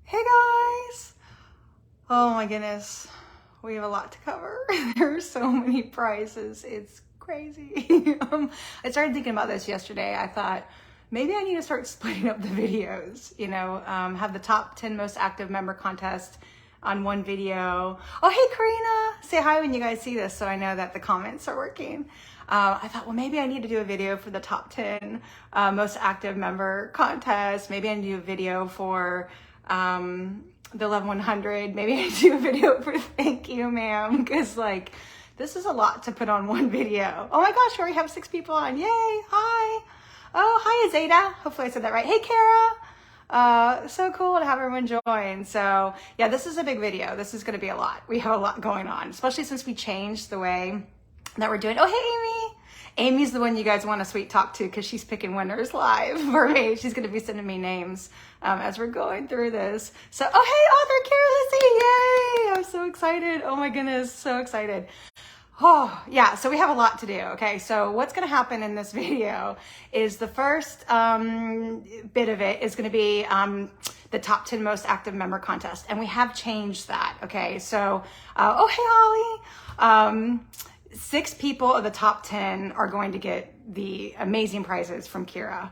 Hey guys! Oh my goodness, we have a lot to cover. There are so many prizes, it's crazy. I started thinking about this yesterday. I thought maybe I need to start splitting up the videos, have the top 10 most active member contest on one video. Oh, hey Karina, say hi when you guys see this so I know that the comments are working. I thought, well, maybe I need to do a video for the top 10 most active member contest. Maybe I need to do a video for the 1100. Maybe I do a video for thank you, ma'am, because this is a lot to put on one video. Oh my gosh, we already have 6 people on. Yay! Hi. Oh, hi, Azada. Hopefully I said that right. Hey, Kyra. So cool to have everyone join. So yeah, this is a big video. This is going to be a lot. We have a lot going on, especially since we changed the way that we're doing. Oh, hey, Amy. Amy's the one you guys want to sweet talk to because she's picking winners live for me. She's going to be sending me names as we're going through this. So, oh, hey, author Kyra Alessy. Yay. I'm so excited. Oh my goodness. So excited. Oh, yeah. So we have a lot to do. Okay. So what's going to happen in this video is the first bit of it is going to be the top 10 most active member contest. And we have changed that. Okay. So, oh, hey, Holly. 6 people of the top 10 are going to get the amazing prizes from Kyra.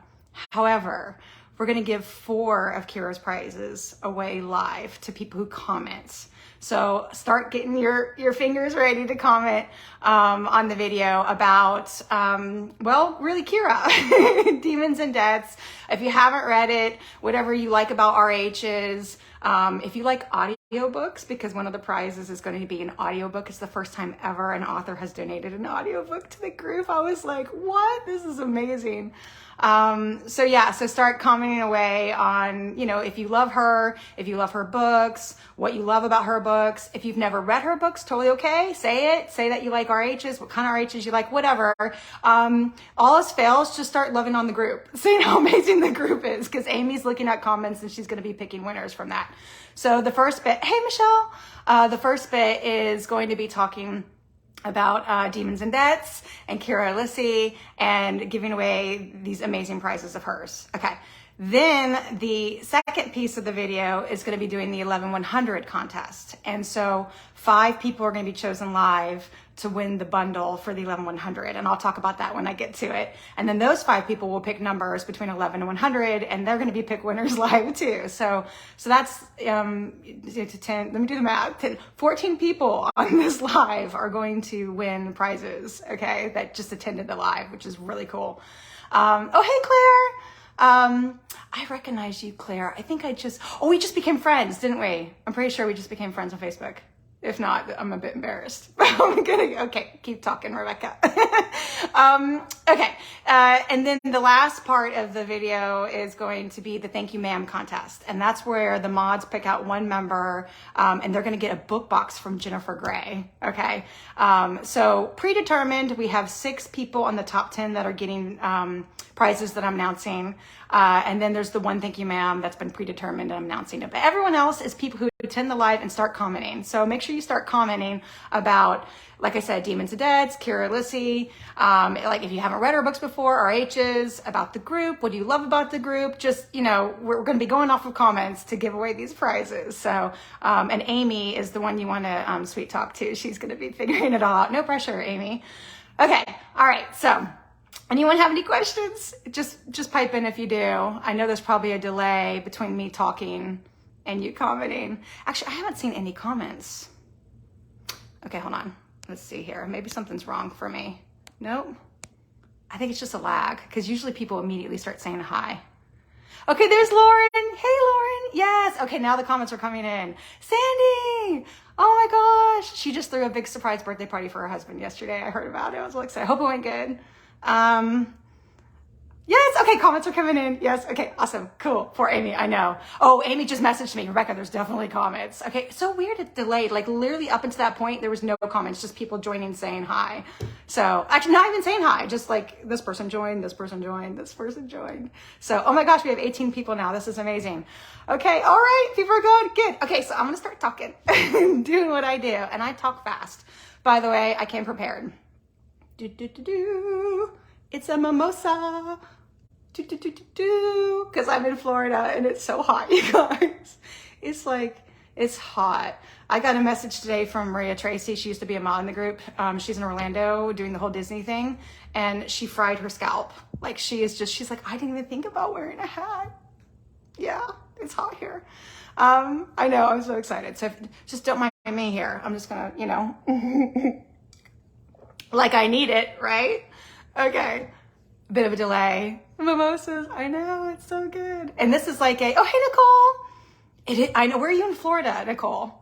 However, we're going to give 4 of Kyra's prizes away live to people who comment. So start getting your fingers ready to comment on the video about, well, really Kyra, Demons and Deaths. If you haven't read it, whatever you like about RHs, if you like audiobooks, because one of the prizes is going to be an audiobook. It's the first time ever an author has donated an audiobook to the group. I was like, what? This is amazing. So yeah, so start commenting away on, if you love her books, what you love about her books. If you've never read her books, totally okay. Say it. Say that you like RHs, what kind of RHs you like, whatever. All else fails, just start loving on the group. Saying how amazing the group is, because Amy's looking at comments and she's going to be picking winners from that. So the first bit, hey Michelle, the first bit is going to be talking about Demons and Deaths and Kyra Alessy and giving away these amazing prizes of hers. Okay. Then the second piece of the video is going to be doing the 11100 contest. And so 5 people are going to be chosen live to win the bundle for the 11100. And I'll talk about that when I get to it. And then those 5 people will pick numbers between 11 and 100, and they're going to be pick winners live too. So that's 10, let me do the math. 14 people on this live are going to win prizes. Okay. That just attended the live, which is really cool. Oh, hey, Claire. I recognize you, Claire. I think we just became friends, didn't we? I'm pretty sure we just became friends on Facebook. If not, I'm a bit embarrassed. Okay, keep talking, Rebecca. Okay, and then the last part of the video is going to be the Thank You Ma'am contest. And that's where the mods pick out one member, and they're going to get a book box from Jennifer Gray. Okay, so predetermined, we have 6 people on the top 10 that are getting prizes that I'm announcing. And then there's the one Thank You Ma'am that's been predetermined and I'm announcing it. But everyone else is people who attend the live and start commenting. So make sure you start commenting about, like I said, Demons and Deaths, Kyra Alessy, like if you haven't read her books before, RHs, about the group, what do you love about the group? Just, we're going to be going off of comments to give away these prizes. So, and Amy is the one you want to sweet talk to. She's going to be figuring it all out. No pressure, Amy. Okay. All right. So, anyone have any questions? Just pipe in if you do. I know there's probably a delay between me talking and you commenting. Actually, I haven't seen any comments. Okay, hold on. Let's see here. Maybe something's wrong for me. Nope. I think it's just a lag because usually people immediately start saying hi. Okay, there's Lauren. Hey, Lauren. Yes. Okay, now the comments are coming in. Sandy. Oh my gosh. She just threw a big surprise birthday party for her husband yesterday. I heard about it. I was like, I hope it went good. Yes. Okay. Comments are coming in. Yes. Okay. Awesome. Cool. For Amy. I know. Oh, Amy just messaged me. Rebecca, there's definitely comments. Okay. So weird. It delayed. Like literally up until that point, there was no comments, just people joining, saying hi. So actually not even saying hi, just like this person joined, this person joined, this person joined. So, oh my gosh, we have 18 people now. This is amazing. Okay. All right. People are going good. Okay. So I'm going to start talking, doing what I do. And I talk fast. By the way, I came prepared. It's a mimosa. Because I'm in Florida and it's so hot, you guys. It's like, it's hot. I got a message today from Maria Tracy. She used to be a mod in the group. She's in Orlando doing the whole Disney thing, and she fried her scalp. Like, she's like, I didn't even think about wearing a hat. Yeah, it's hot here. I know, I'm so excited. So just don't mind me here. I'm just gonna, you know, like I need it, right? Okay, bit of a delay. Mimosas, I know, it's so good. And this is like oh, hey, Nicole. I know, where are you in Florida, Nicole?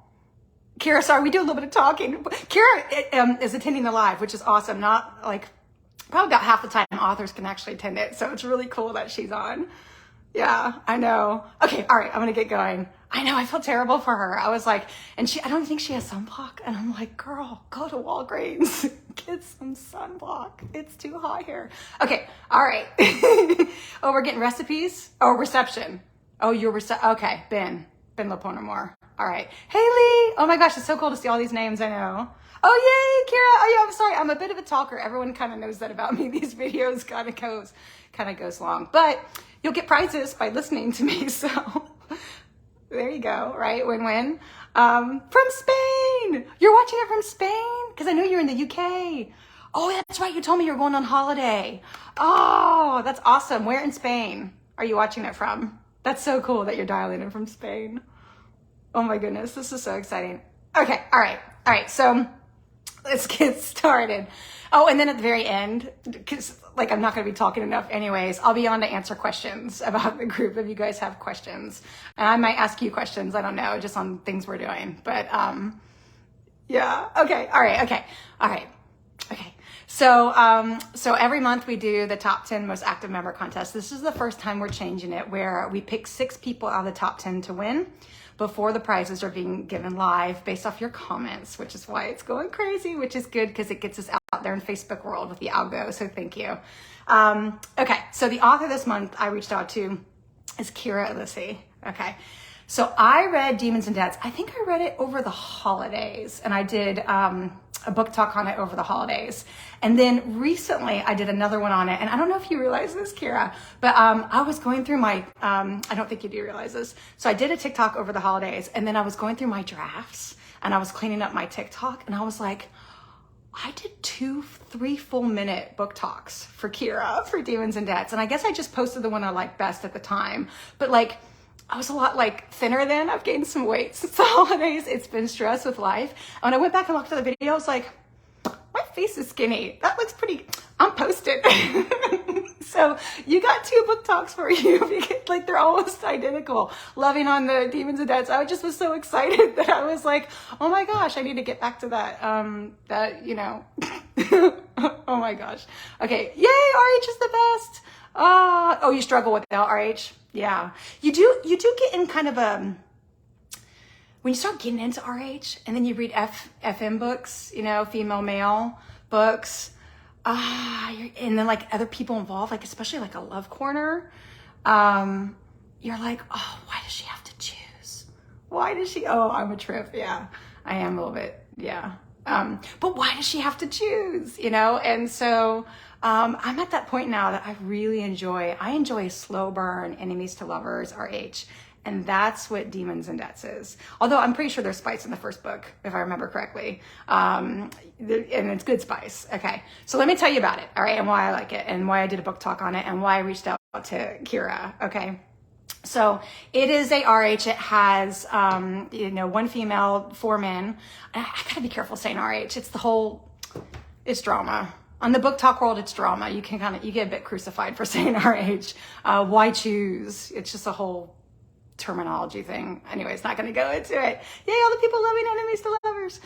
Kyra, sorry, we do a little bit of talking. Kyra is attending the live, which is awesome. Not like, probably about half the time authors can actually attend it. So it's really cool that she's on. Yeah, I know. Okay, all right, I'm gonna get going. I know, I feel terrible for her. I was like, I don't think she has sunblock. And I'm like, girl, go to Walgreens, get some sunblock. It's too hot here. Okay, all right. Oh, we're getting recipes? Oh, reception. Oh, okay, Ben Laponamore. All right. Haley, oh my gosh, it's so cool to see all these names, I know. Oh, yay, Kyra. Oh yeah, I'm sorry, I'm a bit of a talker. Everyone kind of knows that about me. These videos kind of goes long, but you'll get prizes by listening to me, so there you go, right? Win-win. From Spain. You're watching it from Spain? Because I know you're in the UK. Oh, that's right. You told me you were going on holiday. Oh, that's awesome. Where in Spain are you watching it from? That's so cool that you're dialing in from Spain. Oh my goodness, this is so exciting. Okay, all right. So let's get started. Oh, and then at the very end, because like I'm not going to be talking enough anyways, I'll be on to answer questions about the group if you guys have questions. And I might ask you questions, I don't know, just on things we're doing. But yeah, okay, all right. So every month we do the top 10 most active member contest. This is the first time we're changing it, where we pick 6 people out of the top 10 to win before the prizes are being given live based off your comments, which is why it's going crazy, which is good because it gets us out there in Facebook world with the algo. So thank you. Okay, so the author this month I reached out to is Kyra Alessy. Okay, so I read Demons and Debts. I think I read it over the holidays, and I did a book talk on it over the holidays. And then recently I did another one on it. And I don't know if you realize this, Kyra, but I was going through my, I don't think you do realize this. So I did a TikTok over the holidays, and then I was going through my drafts and I was cleaning up my TikTok, and I was like, I did 2-3 full minute book talks for Kyra for Demons and Debts. And I guess I just posted the one I liked best at the time. But like, I was a lot like thinner then. I've gained some weight since the holidays. It's been stress with life. And when I went back and looked at the video, I was like, my face is skinny. That looks pretty, I'm posted. So you got 2 book talks for you because like they're almost identical. Loving on the Demons and Debts. I just was so excited that I was like, oh my gosh, I need to get back to that, you know, oh my gosh. Okay. Yay. RH is the best. Oh, you struggle with RH. Yeah, you do get in kind of a, when you start getting into RH and then you read FM books, you know, female, male books, and then like other people involved, like especially like a love corner, you're like, oh, why does she have to choose? Why does she, oh, I'm a trip. Yeah, I am a little bit. Yeah. But why does she have to choose, you know? And so, I'm at that point now that I really enjoy a slow burn, enemies to lovers, RH. And that's what Demons and Debts is. Although I'm pretty sure there's spice in the first book, if I remember correctly. And it's good spice. Okay. So let me tell you about it. All right. And why I like it, and why I did a book talk on it, and why I reached out to Kyra. Okay. So it is a RH. It has, 1 female, 4 men. I gotta be careful saying RH. It's drama. On the book talk world, it's drama. You get a bit crucified for saying RH. Why choose? It's just a whole terminology thing. Anyways, not gonna go into it. Yay, all the people loving enemies to lovers.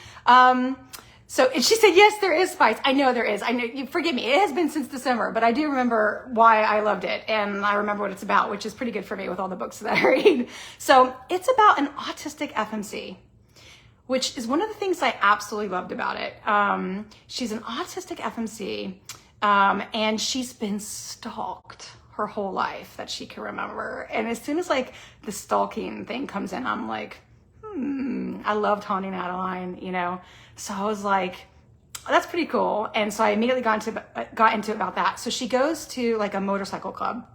So she said, yes, there is spice. I know there is. I know, you forgive me. It has been since December, but I do remember why I loved it. And I remember what it's about, which is pretty good for me with all the books that I read. So it's about an autistic FMC, which is one of the things I absolutely loved about it. She's an autistic FMC, and she's been stalked her whole life that she can remember. And as soon as like the stalking thing comes in, I'm like, I loved Haunting Adeline, you know? So I was like, oh, that's pretty cool. And so I immediately got into about that. So she goes to like a motorcycle club,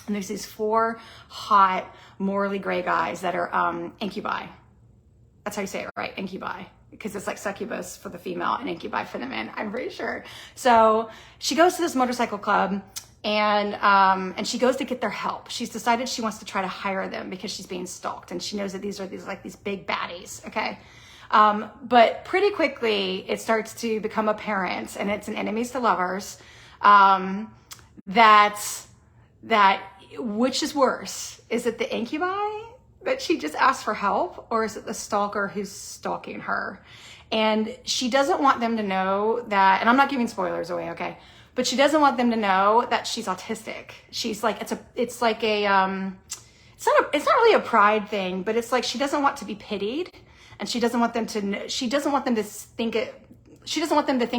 And there's these 4 hot, morally gray guys that are incubi. That's how you say it, right? Incubi. Because it's like succubus for the female and incubi for the men, I'm pretty sure. So she goes to this motorcycle club, and she goes to get their help. She's decided she wants to try to hire them because she's being stalked, and she knows that these are these big baddies, okay? But pretty quickly it starts to become apparent, and it's an enemies to lovers, that which is worse? Is it the incubi that she just asked for help, or is it the stalker who's stalking her? And she doesn't want them to know that, and I'm not giving spoilers away, okay? But she doesn't want them to know that she's autistic. She's like, it's not really a pride thing, but it's like she doesn't want to be pitied, and she doesn't want them to think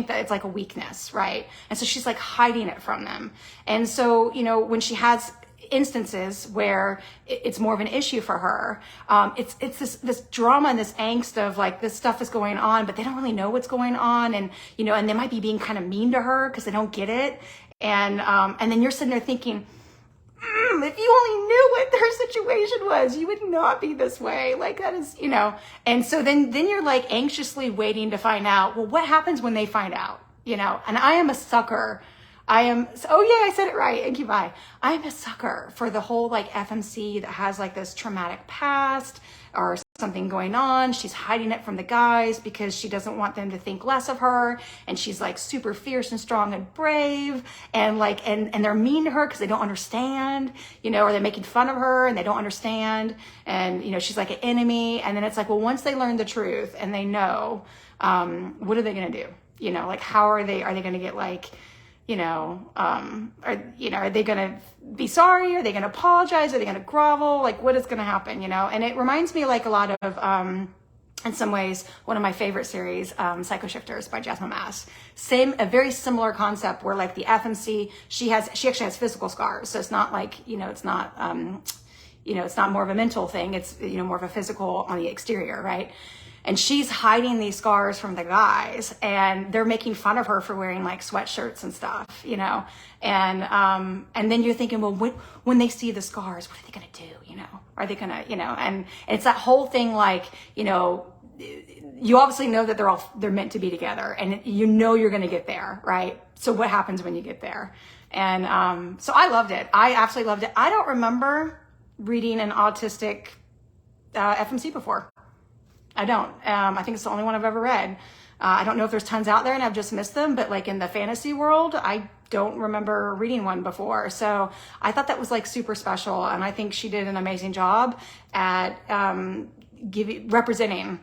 that it's like a weakness, right? And so she's like hiding it from them. And so, you know, when she has instances where it's more of an issue for her, it's this drama and this angst of like, this stuff is going on, but they don't really know what's going on. And, you know, and they might be being kind of mean to her because they don't get it. And then you're sitting there thinking, if you only knew what their situation was, you would not be this way. Like, that is, you know. And so then you're like anxiously waiting to find out, well, what happens when they find out, you know? And I am a sucker. Oh yeah, I said it right, incubi. I'm a sucker for the whole like FMC that has like this traumatic past or something going on. She's hiding it from the guys because she doesn't want them to think less of her. And she's like super fierce and strong and brave, and like, and they're mean to her because they don't understand, you know, or they're making fun of her and they don't understand. And, you know, she's like an enemy. And then it's like, well, once they learn the truth and they know, what are they going to do? You know, like, how are they going to get like, you know, are they going to be sorry? Are they going to apologize? Are they going to grovel? Like, what is going to happen, you know? And it reminds me like a lot of, in some ways, one of my favorite series, Psycho Shifters by Jasmine Mass. A very similar concept where like the FMC, she actually has physical scars. So it's not like, you know, it's not more of a mental thing. It's, you know, more of a physical on the exterior, right? And she's hiding these scars from the guys, and they're making fun of her for wearing like sweatshirts and stuff, you know? And then you're thinking, well, when they see the scars, what are they going to do? You know, are they going to, you know, and it's that whole thing, like, you know, you obviously know that they're meant to be together, and you know, you're going to get there, right? So what happens when you get there? And, so I loved it. I absolutely loved it. I don't remember reading an autistic, FMC before. I don't. I think it's the only one I've ever read. I don't know if there's tons out there and I've just missed them, but like in the fantasy world, I don't remember reading one before. So I thought that was like super special. And I think she did an amazing job at representing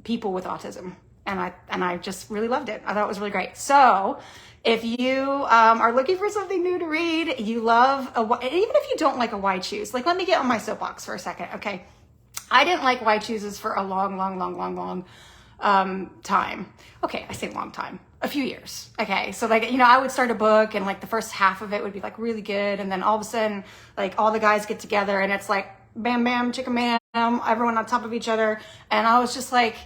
people with autism. And I just really loved it. I thought it was really great. So if you are looking for something new to read, you love, even if you don't like a why choose, like, let me get on my soapbox for a second, okay? I didn't like why chooses for a long time. Okay, I say long time, a few years. Okay, so like, you know, I would start a book and like the first half of it would be like really good, and then all of a sudden, like, all the guys get together and it's like bam bam chicka bam, everyone on top of each other, and I was just like,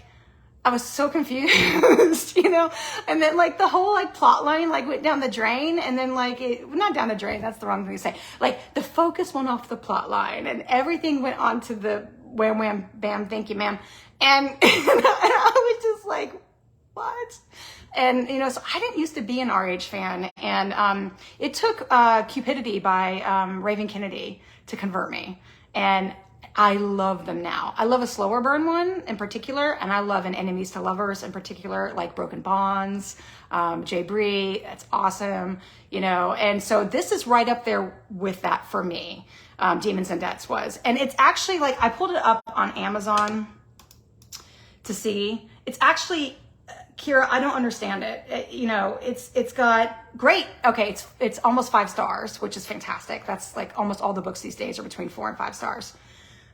I was so confused, you know? And then like the whole like plot line like went down the drain, and then like not down the drain, that's the wrong thing to say. Like the focus went off the plot line and everything went on to the wham wham bam thank you ma'am. And I was just like, what? And, you know, so I didn't used to be an RH fan, and it took Cupidity by Raven Kennedy to convert me. And I love them now. I love a slower burn one in particular, and I love an Enemies to Lovers in particular, like Broken Bonds, Jay Bree. It's awesome, you know. And so this is right up there with that for me. Demons and Debts was, and it's actually like, I pulled it up on Amazon to see. It's actually, Kyra, I don't understand it. You know, it's got great. Okay, it's almost 5 stars, which is fantastic. That's like almost all the books these days are between 4 and 5 stars.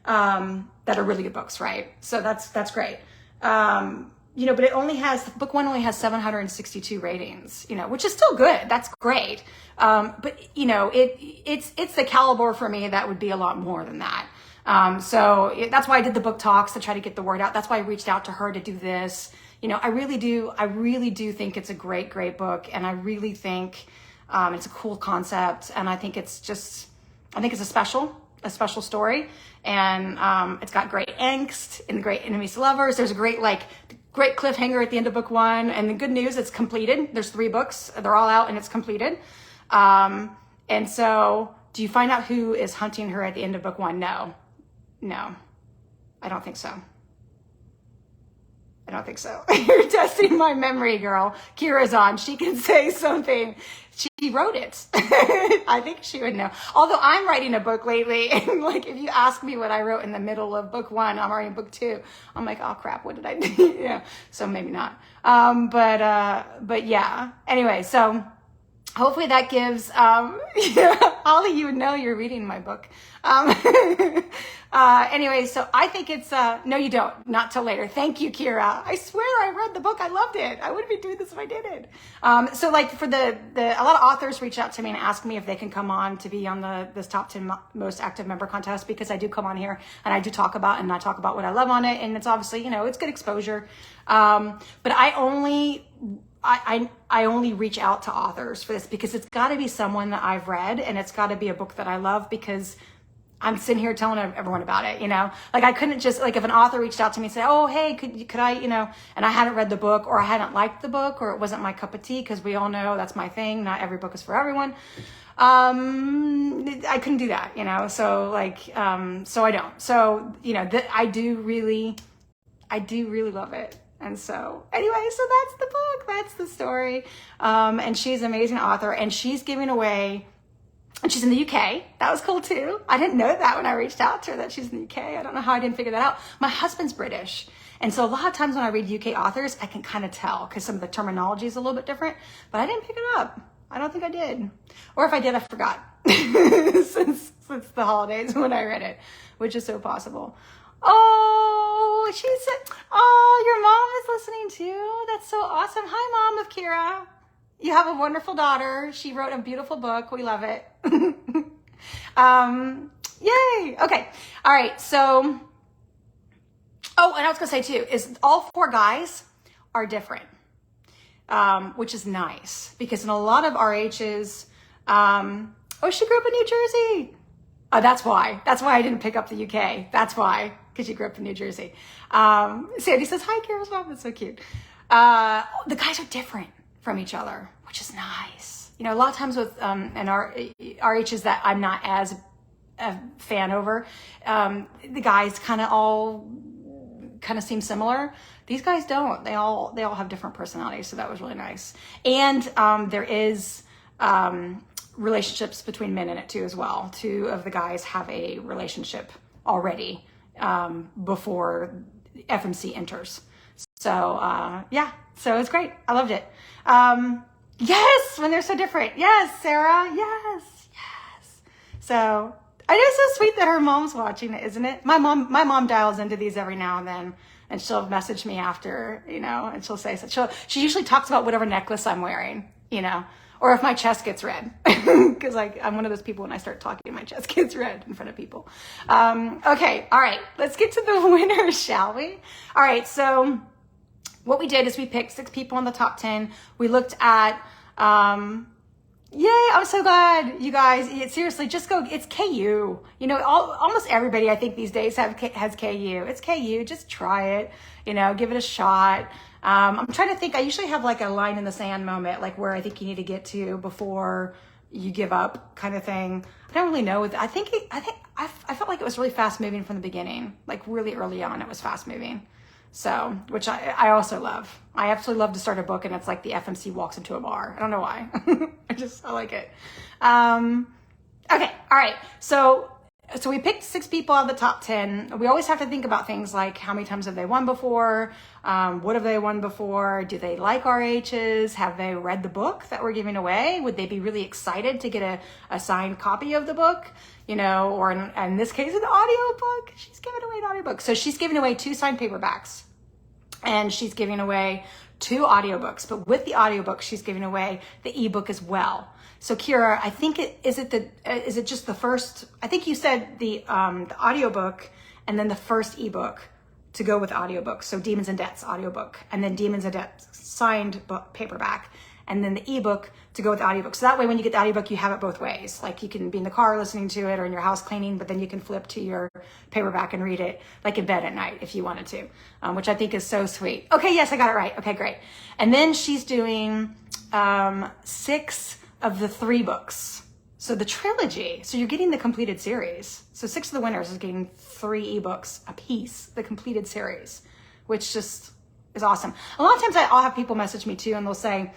That are really good books, right? So that's great. You know, but it only has, book 1 only has 762 ratings, you know, which is still good. That's great. But you know, it's the caliber for me that would be a lot more than that. That's why I did the book talks, to try to get the word out. That's why I reached out to her to do this. You know, I really do think it's a great book. And I really think, It's a cool concept, and I think it's a special story, and it's got great angst and great enemies to lovers. There's a great cliffhanger at the end of book 1, and the good news, it's completed. There's 3 books, they're all out, and it's completed. And so, do you find out who is hunting her at the end of book 1? No, I don't think so. You're testing my memory, girl. Kyra's on. She can say something. She wrote it. I think she would know. Although I'm writing a book lately, and like if you ask me what I wrote in the middle of book 1, I'm already in book 2. I'm like, oh crap, what did I do? Yeah. So maybe not. But yeah. Anyway, so hopefully that gives Holly, you would know you're reading my book. Anyway, so I think it's no, you don't. Not till later. Thank you, Kyra. I swear I read the book. I loved it. I wouldn't be doing this if I didn't. So like for a lot of authors reach out to me and ask me if they can come on to be on this top 10 most active member contest, because I do come on here and I do talk about what I love on it, and it's obviously, it's good exposure. But I only reach out to authors for this because it's got to be someone that I've read, and it's got to be a book that I love, because I'm sitting here telling everyone about it, Like I couldn't just, like if an author reached out to me and said, oh, hey, could I, and I hadn't read the book, or I hadn't liked the book, or it wasn't my cup of tea, because we all know that's my thing. Not every book is for everyone. I couldn't do that, So like, so I don't. So, I do really love it. And so anyway, so that's the book, that's the story. And she's an amazing author, and she's giving away, and she's in the UK. That was cool too. I didn't know that when I reached out to her, that she's in the UK. I don't know how I didn't figure that out. My husband's British. And so a lot of times when I read UK authors, I can kind of tell, because some of the terminology is a little bit different, but I didn't pick it up. I don't think I did. Or if I did, I forgot since the holidays when I read it, which is so possible. Oh, she said, oh, your mom is listening too. That's so awesome. Hi, Mom of Kyra. You have a wonderful daughter. She wrote a beautiful book. We love it. Yay. Okay. All right. So, oh, and I was going to say too, is all 4 guys are different, which is nice, because in a lot of RHs, oh, she grew up in New Jersey. Oh, that's why I didn't pick up the UK. That's why, because she grew up in New Jersey. Sandy says, hi, Kyra's mom. That's so cute. The guys are different from each other, which is nice. A lot of times with RHs that I'm not as a fan over, the guys kind of seem similar. These guys don't. They all have different personalities, so that was really nice. And there is relationships between men in it too as well. 2 of the guys have a relationship already before FMC enters. So yeah, so it's great. I loved it. Yes, when they're so different. Yes, Sarah. Yes. So I know, it's so sweet that her mom's watching it, isn't it? My mom dials into these every now and then, and she'll message me after, and she'll say, she usually talks about whatever necklace I'm wearing, or if my chest gets red, because I'm one of those people, when I start talking, my chest gets red in front of people. Okay. All right. Let's get to the winners, shall we? All right. So what we did is we picked 6 people in the top 10. We looked at, yay, I'm so glad, you guys. Seriously, just go. It's KU. Almost everybody, I think, these days has KU. It's KU. Just try it. Give it a shot. I'm trying to think. I usually have like a line in the sand moment, like where I think you need to get to before you give up, kind of thing. I don't really know. I felt like it was really fast moving from the beginning. Like really early on, it was fast moving. So, which I also love. I absolutely love to start a book and it's like the FMC walks into a bar. I don't know why. I like it. Okay. All right. So we picked 6 people out of the top 10. We always have to think about things like how many times have they won before? What have they won before? Do they like RHs? Have they read the book that we're giving away? Would they be really excited to get a signed copy of the book? Or in this case, an audio book. She's giving away an audio book. So she's giving away 2 signed paperbacks, and she's giving away 2 audiobooks. But with the audiobook, she's giving away the ebook as well. So Kyra, I think is it just the first? I think you said the audiobook and then the first ebook to go with audiobooks. So Demons and Debts audiobook, and then Demons and Debts signed book paperback, and then the ebook to go with the audiobook. So that way, when you get the audiobook, you have it both ways. Like you can be in the car listening to it or in your house cleaning, but then you can flip to your paperback and read it like in bed at night if you wanted to, which I think is so sweet. Okay, yes, I got it right. Okay, great. And then she's doing 6 of the 3 books. So the trilogy, so you're getting the completed series. So 6 of the winners is getting 3 ebooks a piece, the completed series, which just is awesome. A lot of times I'll have people message me too, and they'll say,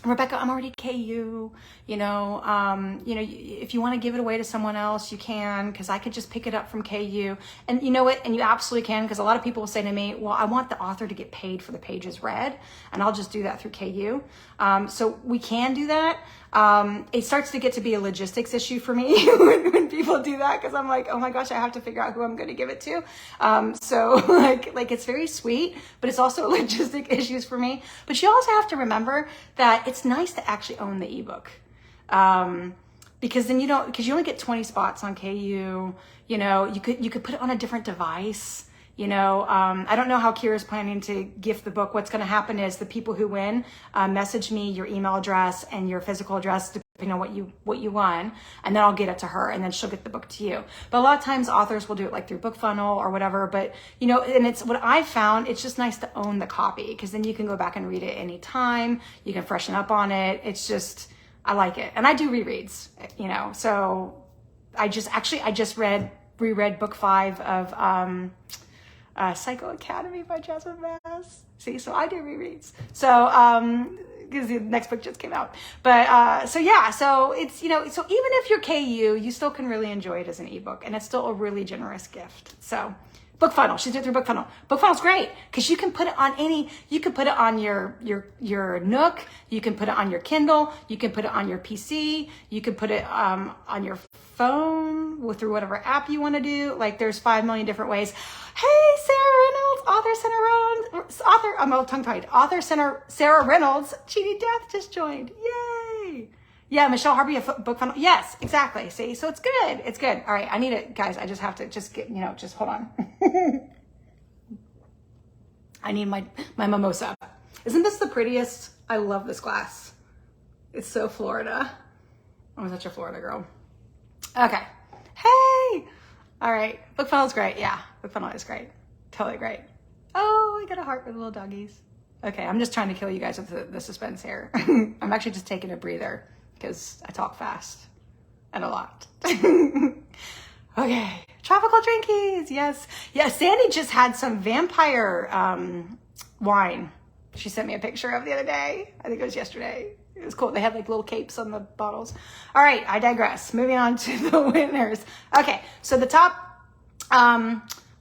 Rebecca, I'm already KU, if you want to give it away to someone else, you can, because I could just pick it up from KU. And you know what? And you absolutely can, because a lot of people will say to me, well, I want the author to get paid for the pages read, and I'll just do that through KU. So we can do that. It starts to get to be a logistics issue for me when people do that, because I'm like, oh my gosh, I have to figure out who I'm going to give it to. So like it's very sweet, but it's also logistic issues for me. But you also have to remember that it's nice to actually own the ebook. Because then because you only get 20 spots on KU, you could put it on a different device. I don't know how Kyra's planning to gift the book. What's going to happen is the people who win, message me your email address and your physical address, depending on what you won, and then I'll get it to her, and then she'll get the book to you. But a lot of times authors will do it like through BookFunnel or whatever. But and it's what I've found. It's just nice to own the copy, because then you can go back and read it anytime. You can freshen up on it. It's just, I like it, and I do rereads. So I just reread book 5 of Psycho Academy by Jasmine Bass. See, so I do rereads. So, because the next book just came out. But, so it's, so even if you're KU, you still can really enjoy it as an ebook, and it's still a really generous gift. So, BookFunnel, she's doing it through BookFunnel. BookFunnel's great, because you can put it on you can put it on your Nook, you can put it on your Kindle, you can put it on your PC, you can put it, on your phone through whatever app you want to do. Like there's 5 million different ways. Hey, I'm all tongue-tied. Sarah Reynolds, Cheating Death just joined. Yay. Yeah, Michelle Harvey, BookFunnel. Yes, exactly. See, so it's good. It's good. All right, I need it, guys. I just have to just hold on. I need my mimosa. Isn't this the prettiest? I love this glass. It's so Florida. I'm such a Florida girl. Okay. Hey. All right. BookFunnel's great. Yeah, BookFunnel is great. Totally great. Oh, I got a heart with little doggies. Okay, I'm just trying to kill you guys with the suspense here. I'm actually just taking a breather, because I talk fast and a lot. Okay, tropical drinkies, yes. Yeah, Sandy just had some vampire wine. She sent me a picture of the other day. I think it was yesterday. It was cool. They had like little capes on the bottles. All right, I digress. Moving on to the winners. Okay, so the top,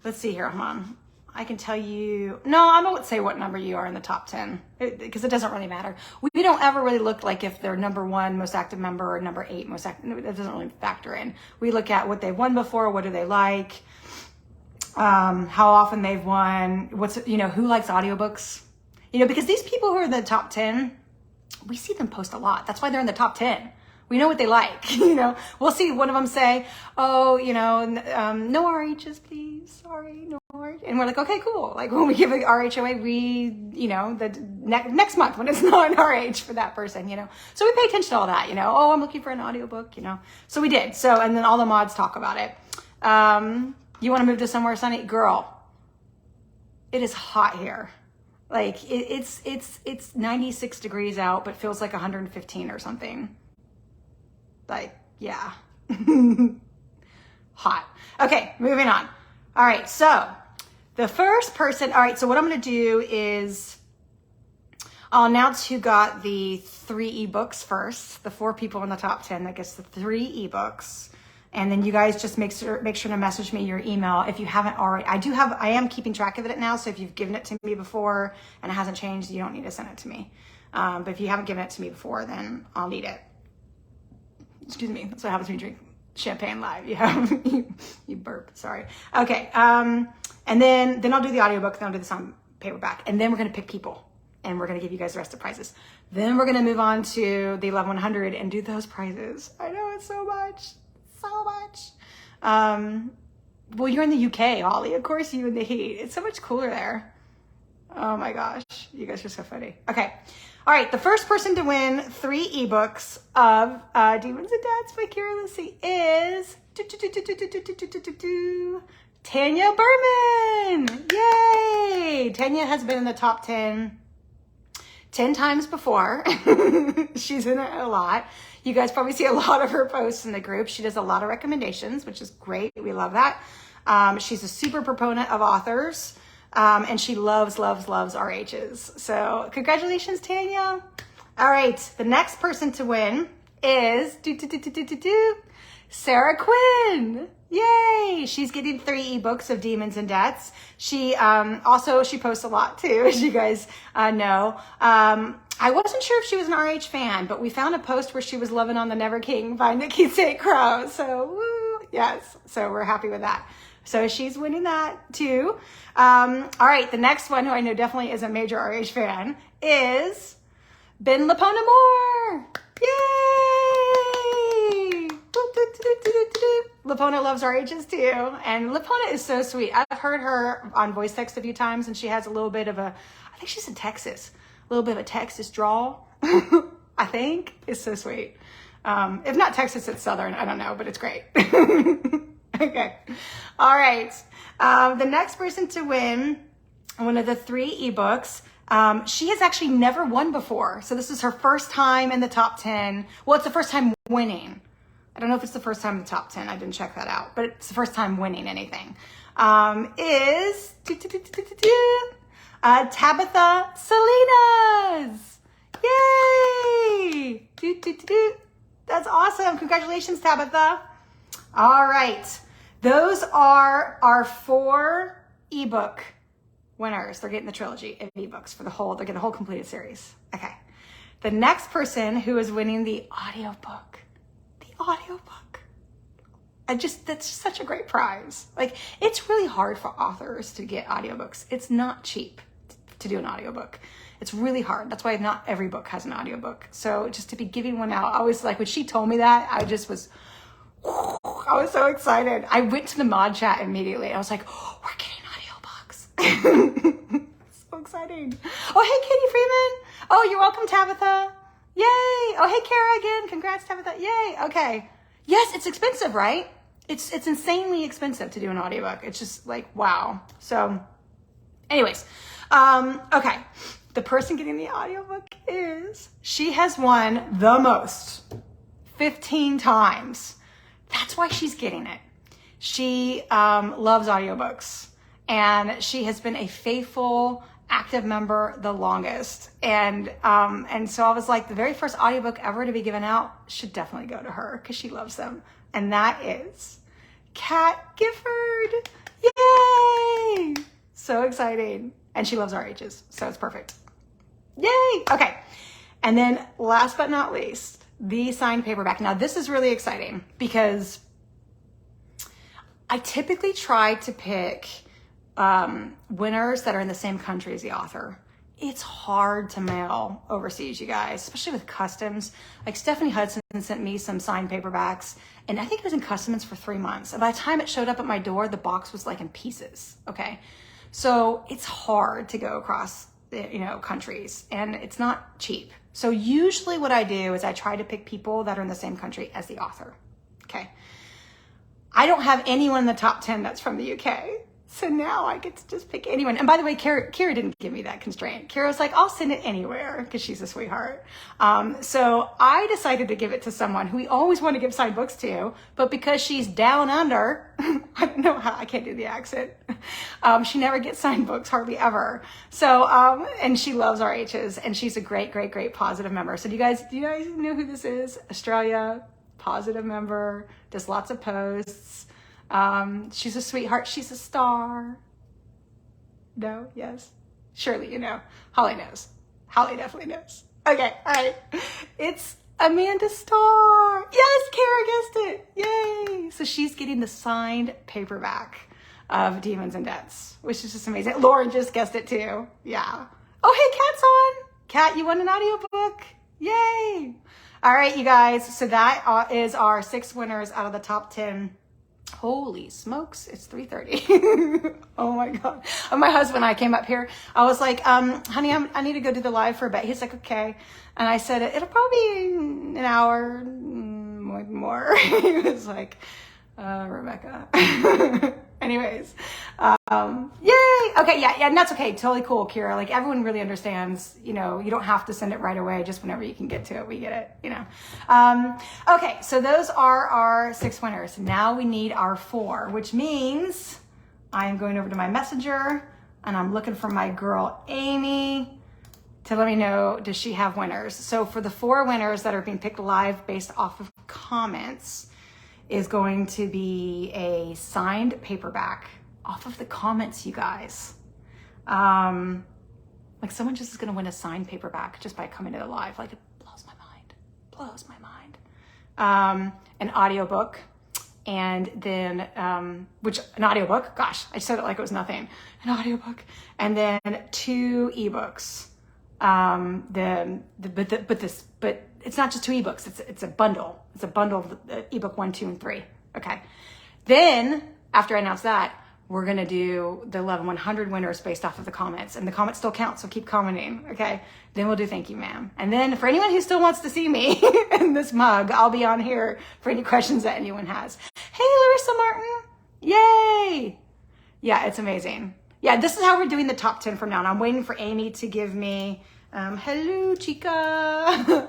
let's see here, hold on. I can tell you, no, I won't say what number you are in the top 10, because it doesn't really matter. We don't ever really look like if they're number 1 most active member or number 8 most active. It doesn't really factor in. We look at what they've won before, what do they like, how often they've won, who likes audiobooks, because these people who are in the top 10, we see them post a lot. That's why they're in the top 10. We know what they like, We'll see one of them say, oh, no RHs, please. Sorry, no RH. And we're like, okay, cool. Like when we give an RH away, the next month when it's not an RH for that person, So we pay attention to all that, Oh, I'm looking for an audiobook, So we did. So, and then all the mods talk about it. You want to move to somewhere sunny? Girl, it is hot here. Like it's 96 degrees out, but feels like 115 or something. Like, yeah. Hot. Okay, moving on. All right, so the first person, all right, so what I'm going to do is I'll announce who got the 3 ebooks first, the 4 people in the top 10 that gets the 3 ebooks. And then you guys just make sure to message me your email if you haven't already. I am keeping track of it now, so if you've given it to me before and it hasn't changed, you don't need to send it to me. But if you haven't given it to me before, then I'll need it. Excuse me, that's what happens when you drink champagne live. You burp, sorry. Okay, and then I'll do the audiobook, then I'll do this on paperback, and then we're gonna pick people, and we're gonna give you guys the rest of the prizes. Then we're gonna move on to the 1100 and do those prizes. I know, it's so much. Well, you're in the UK, Holly. Of course you in the heat. It's so much cooler there. Oh my gosh, you guys are so funny. Okay, All right, the first person to win 3 ebooks of Demons and Dads by Kyra Alessy is Tanya Berman. Yay! Tanya has been in the top 10 times before. She's in it a lot. You guys probably see a lot of her posts in the group. She does a lot of recommendations, which is great. We love that. She's a super proponent of authors. And she loves RHs. So congratulations, Tanya. All right, the next person to win is Sarah Quinn. Yay! She's getting 3 ebooks of Demons and Dads. She posts a lot too, as you guys know. I wasn't sure if she was an RH fan, but we found a post where she was loving on the Never King by Nikki St. Crow. So woo, yes, so we're happy with that. So she's winning that too. All right, the next one, who I know definitely is a major RH fan, is Ben Lapona Moore. Yay! Lapona loves RHs too. And Lapona is so sweet. I've heard her on voice text a few times, and she has a little bit of I think she's in Texas, a little bit of a Texas drawl, I think. It's so sweet. If not Texas, it's Southern. I don't know, but it's great. Okay. All right. The next person to win one of the 3 ebooks, she has actually never won before. So this is her first time in the top 10. Well, it's the first time winning. I don't know if it's the first time in the top 10. I didn't check that out, but it's the first time winning anything. Is Tabitha Salinas. Yay! That's awesome. Congratulations, Tabitha. All right. Those are our 4 ebook winners. They're getting the trilogy of ebooks for they're getting a whole completed series. Okay. The next person who is winning the audiobook. That's such a great prize. Like, it's really hard for authors to get audiobooks. It's not cheap to do an audiobook. It's really hard. That's why not every book has an audiobook. So just to be giving one out, I was like, when she told me that, I was so excited. I went to the mod chat immediately. I was like, oh, we're getting audiobooks. So exciting. Oh, hey, Katie Freeman. Oh, you're welcome, Tabitha. Yay. Oh, hey, Kara again. Congrats, Tabitha. Yay. Okay. Yes, it's expensive, right? It's insanely expensive to do an audiobook. It's just like, wow. So anyways, okay. The person getting the audiobook she has won the most, 15 times. That's why she's getting it. She loves audiobooks, and she has been a faithful, active member the longest. And so I was like, the very first audiobook ever to be given out should definitely go to her because she loves them. And that is Kat Gifford. Yay! So exciting. And she loves RHs, so it's perfect. Yay! Okay. And then last but not least, the signed paperback. Now this is really exciting because I typically try to pick winners that are in the same country as the author. It's hard to mail overseas, you guys, especially with customs. Like Stephanie Hudson sent me some signed paperbacks, and I think it was in customs for 3 months. And by the time it showed up at my door, the box was like in pieces. Okay. So it's hard to go across, countries, and it's not cheap. So usually what I do is I try to pick people that are in the same country as the author. Okay. I don't have anyone in the top 10 that's from the UK. So now I get to just pick anyone. And by the way, Kyra didn't give me that constraint. Kyra was like, I'll send it anywhere because she's a sweetheart. So I decided to give it to someone who we always want to give signed books to, but because she's down under, I don't know how, I can't do the accent. She never gets signed books, hardly ever. So, and she loves RHs, and she's a great, great, great positive member. So do you guys know who this is? Australia, positive member, does lots of posts. She's a sweetheart. She's a star. No? Yes? Surely you know. Holly knows. Holly definitely knows. Okay. All right. It's Amanda Starr. Yes, Kara guessed it. Yay. So she's getting the signed paperback of Demons and Debts, which is just amazing. Lauren just guessed it too. Yeah. Oh, hey, Kat's on. Kat, you won an audiobook. Yay. All right, you guys. So that is our 6 winners out of the top 10 Holy smokes, it's 3:30. Oh my God. And my husband and I came up here. I was like, honey, I need to go do the live for a bit. He's like, okay. And I said, it'll probably be an hour, more. He was like, Rebecca. Anyways, yay. Okay, yeah, and that's okay. Totally cool, Kyra. Like, everyone really understands, you know, you don't have to send it right away, just whenever you can get to it, we get it, you know. Okay, so those are our 6 winners. Now we need our 4, which means I am going over to my messenger and I'm looking for my girl, Amy, to let me know, does she have winners? So for the 4 winners that are being picked live based off of comments, is going to be a signed paperback off of the comments, you guys. Like, someone just is going to win a signed paperback just by coming to the live. Like, it blows my mind. An audiobook, and then, an audiobook, gosh, I said it like it was nothing. An audiobook, and then 2 ebooks. But it's not just 2 ebooks. It's a bundle. It's a bundle of ebook 1, 2, and 3. Okay. Then after I announce that, we're going to do the 11-100 winners based off of the comments, and the comments still count. So keep commenting. Okay. Then we'll do thank you, ma'am. And then for anyone who still wants to see me in this mug, I'll be on here for any questions that anyone has. Hey, Larissa Martin. Yay. Yeah, it's amazing. Yeah, this is how we're doing the top 10 from now on. I'm waiting for Amy to give me, hello, chica.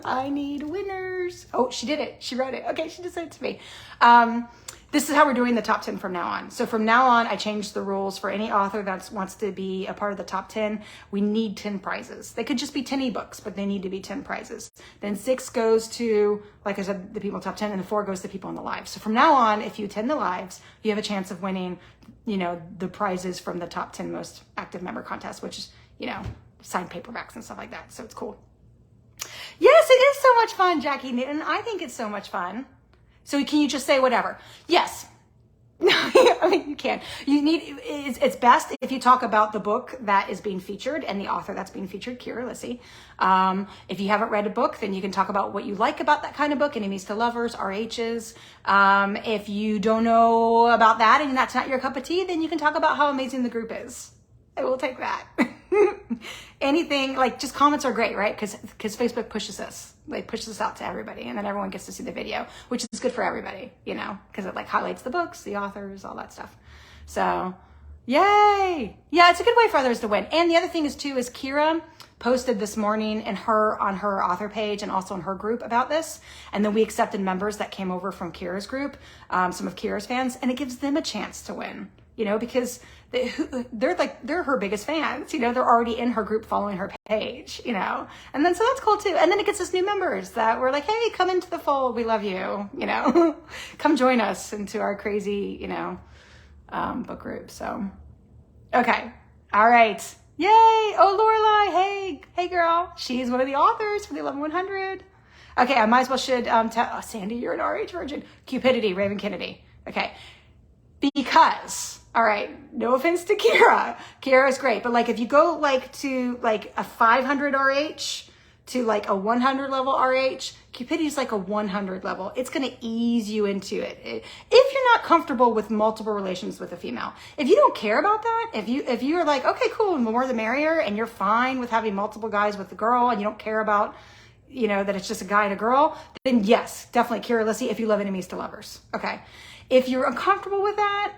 I need winners. Oh, she did it. She wrote it. Okay, she just sent it to me. This is how we're doing the top 10 from now on. So from now on, I changed the rules for any author that wants to be a part of the top 10. We need 10 prizes. They could just be 10 ebooks, but they need to be 10 prizes. Then 6 goes to, like I said, the people in the top 10, and the 4 goes to people in the live. So from now on, if you attend the lives, you have a chance of winning, you know, the prizes from the top 10 most active member contest, which is, you know, signed paperbacks and stuff like that. So it's cool. Yes, it is so much fun, Jackie Newton. I think it's so much fun. So can you just say whatever? Yes. I mean, you can. You need, it's best if you talk about the book that is being featured and the author that's being featured, Kyra Alessy. If you haven't read a book, then you can talk about what you like about that kind of book, enemies to lovers, RHs. If you don't know about that and that's not your cup of tea, then you can talk about how amazing the group is. I will take that. Anything, like, just comments are great, right? Because Facebook pushes us. Like, pushes us out to everybody, and then everyone gets to see the video, which is good for everybody, you know, because it like highlights the books, the authors, all that stuff. So, yay! Yeah, it's a good way for others to win. And the other thing is too, is Kyra posted this morning on her author page and also in her group about this. And then we accepted members that came over from Kyra's group, some of Kyra's fans, and it gives them a chance to win, you know, because they're her biggest fans, you know, they're already in her group following her page, you know, and then, so that's cool too. And then it gets us new members that we're like, hey, come into the fold. We love you, you know, come join us into our crazy, you know, book group. So, okay. All right. Yay. Oh, Lorelai. Hey girl. She's one of the authors for the 11-100. Okay. I might as well should, tell Sandy, you're an RH virgin. Cupidity, Raven Kennedy. Okay. Because, all right, no offense to Kyra. Kyra is great. But like, if you go like to like a 500 RH to like a 100 level RH, Cupidity is like a 100 level. It's going to ease you into it. If you're not comfortable with multiple relations with a female, if you don't care about that, if you're like, okay, cool, the more the merrier, and you're fine with having multiple guys with the girl, and you don't care about, you know, that it's just a guy and a girl, then yes, definitely Kyra Alessy if you love enemies to lovers. Okay. If you're uncomfortable with that,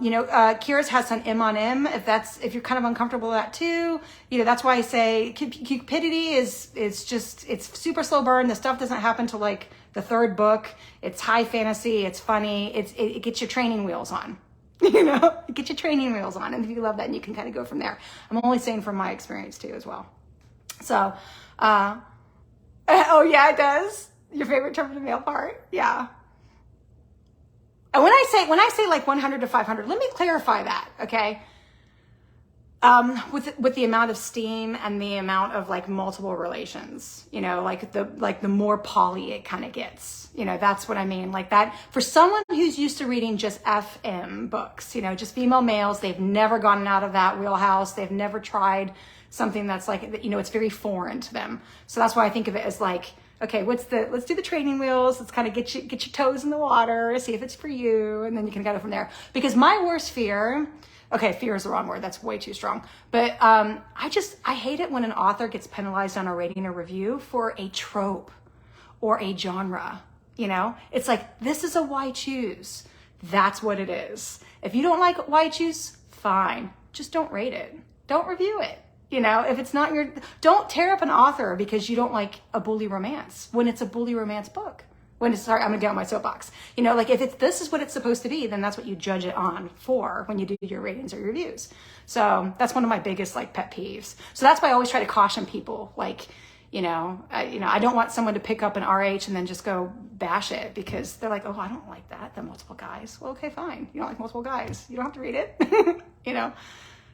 you know, Kyra's has some M on M. If you're kind of uncomfortable with that too, you know, that's why I say Cupidity is just, it's super slow burn. The stuff doesn't happen till like the 3rd book. It's high fantasy. It's funny. It gets your training wheels on, you know, get your training wheels on. And if you love that, and you can kind of go from there. I'm only saying from my experience too, as well. So, oh yeah, it does. Your favorite term for the male part. Yeah. And when I say like 100 to 500, let me clarify that, okay? With the amount of steam and the amount of like multiple relations, you know, like the more poly it kind of gets, you know, that's what I mean. Like that, for someone who's used to reading just FM books, you know, just female males, they've never gotten out of that wheelhouse. They've never tried something that's like, you know, it's very foreign to them. So that's why I think of it as like Okay, let's do the training wheels. Let's kind of get your toes in the water, see if it's for you, and then you can go from there. Because my worst fear, okay, fear is the wrong word. That's way too strong. But I hate it when an author gets penalized on a rating or review for a trope or a genre. You know, it's like, this is a why choose. That's what it is. If you don't like why choose, fine. Just don't rate it. Don't review it. You know, if it's not don't tear up an author because you don't like a bully romance when it's a bully romance book. Sorry, I'm gonna get on my soapbox. You know, like if this is what it's supposed to be, then that's what you judge it on for when you do your ratings or your reviews. So that's one of my biggest like pet peeves. So that's why I always try to caution people, like, I don't want someone to pick up an RH and then just go bash it because they're like, oh, I don't like that, the multiple guys. Well, okay, fine. You don't like multiple guys. You don't have to read it. You know.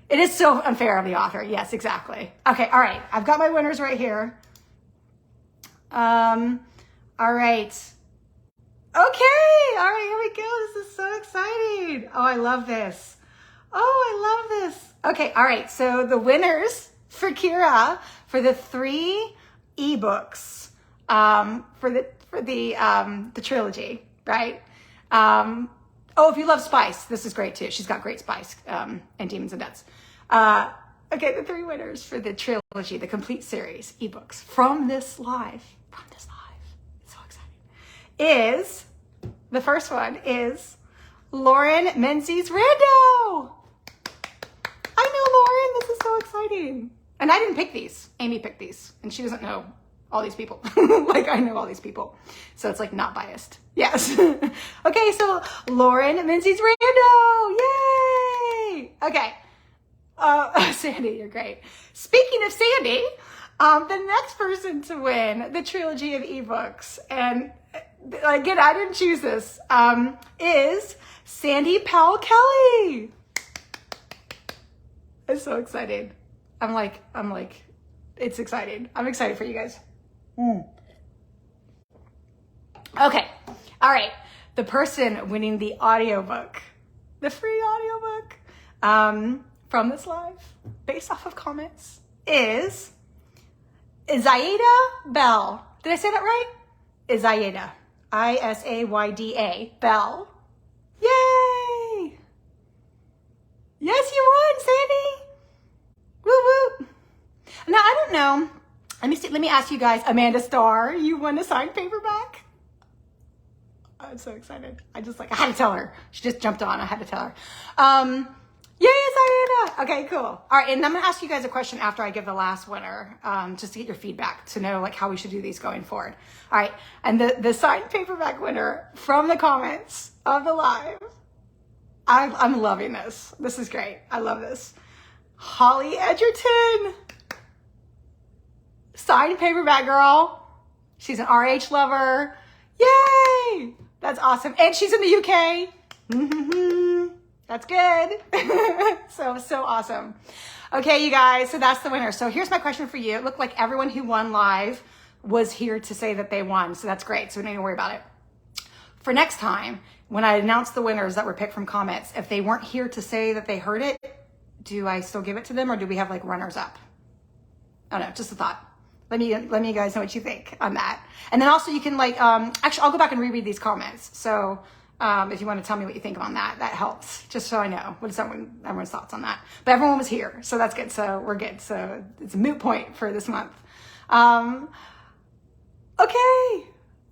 It is so unfair of the author. Yes, exactly. Okay, all right. I've got my winners right here. All right. Okay, all right, here we go. This is so exciting. Oh, I love this. Oh, I love this. Okay, all right. So the winners for Kyra for the 3 ebooks for the trilogy, right? Oh, if you love spice, this is great too. She's got great spice and Demons and Nuts. Okay, the 3 winners for the trilogy, the complete series, ebooks from this live, it's so exciting, is, the first one is Lauren Menzies Rando. I know Lauren, this is so exciting. And I didn't pick these. Amy picked these, and she doesn't know all these people. Like, I know all these people. So it's like not biased. Yes. Okay, so Lauren Menzies Rando. Yay! Okay. Sandy, you're great. Speaking of Sandy, the next person to win the trilogy of ebooks, and again, I didn't choose this, is Sandy Powell Kelly. I'm so excited. I'm like, it's exciting. I'm excited for you guys. Okay. All right. The person winning the audiobook, the free audiobook, from this live, based off of comments, is Isayda Bell. Did I say that right? Isayda. Isayda Bell. Yay! Yes, you won, Sandy. Woo woo. Now, I don't know. Let me ask you guys. Amanda Starr, you won a signed paperback? I'm so excited. I had to tell her. She just jumped on. I had to tell her. Yay, Zarina. Okay, cool. All right, and I'm gonna ask you guys a question after I give the last winner, just to get your feedback, to know like how we should do these going forward. All right, and the signed paperback winner from the comments of the live, I'm loving this. This is great. I love this. Holly Edgerton. Signed paperback girl. She's an RH lover. Yay! That's awesome. And she's in the UK. That's good. So awesome. Okay, you guys, so that's the winner. So here's my question for you. It looked like everyone who won live was here to say that they won. So that's great. So we don't need to worry about it. For next time, when I announce the winners that were picked from comments, if they weren't here to say that they heard it, do I still give it to them, or do we have like runners up? Oh no, just a thought. Let me you guys know what you think on that. And then also you can like, actually I'll go back and reread these comments. So if you want to tell me what you think on that, that helps, just so I know what is everyone's thoughts on that. But everyone was here, so that's good. So we're good. So it's a moot point for this month. Okay.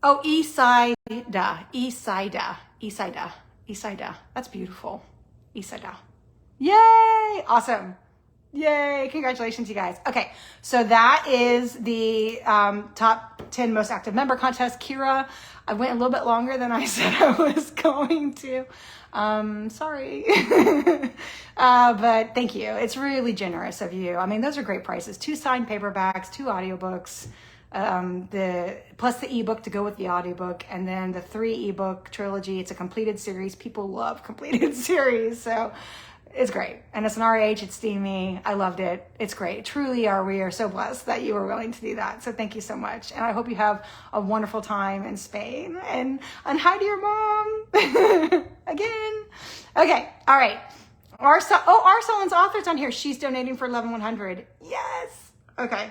Oh, Isayda. That's beautiful. Isayda. Yay! Awesome. Yay! Congratulations, you guys. Okay, so that is the top 10 most active member contest. Kyra, I went a little bit longer than I said I was going to. Sorry. But thank you. It's really generous of you. I mean, those are great prices. 2 signed paperbacks, 2 audiobooks, plus the ebook to go with the audiobook, and then the 3 ebook trilogy. It's a completed series. People love completed series, so it's great. And it's an RH, it's steamy. I loved it. It's great. Truly we are so blessed that you were willing to do that. So thank you so much. And I hope you have a wonderful time in Spain. And hi to your mom again. Okay. All right. Arsalan's author's on here. She's donating for 11,100. Yes. Okay.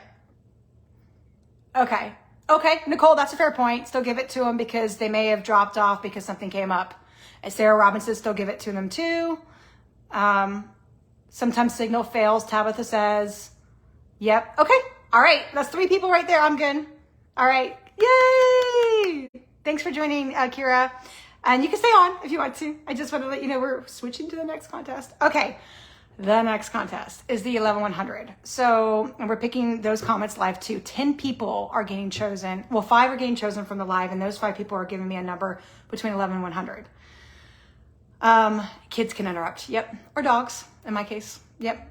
Okay, Nicole, that's a fair point. Still give it to them because they may have dropped off because something came up. And Sarah Robinson, still give it to them too. Sometimes signal fails, Tabitha says. Yep, okay. All right, that's 3 people right there. I'm good. All right, yay! Thanks for joining, Kyra. And you can stay on if you want to. I just want to let you know we're switching to the next contest. Okay, the next contest is the 11-100. So and we're picking those comments live too. 10 people are getting chosen. Well, 5 are getting chosen from the live, and those 5 people are giving me a number between 11 and 100. Kids can interrupt. Yep. Or dogs, in my case. Yep.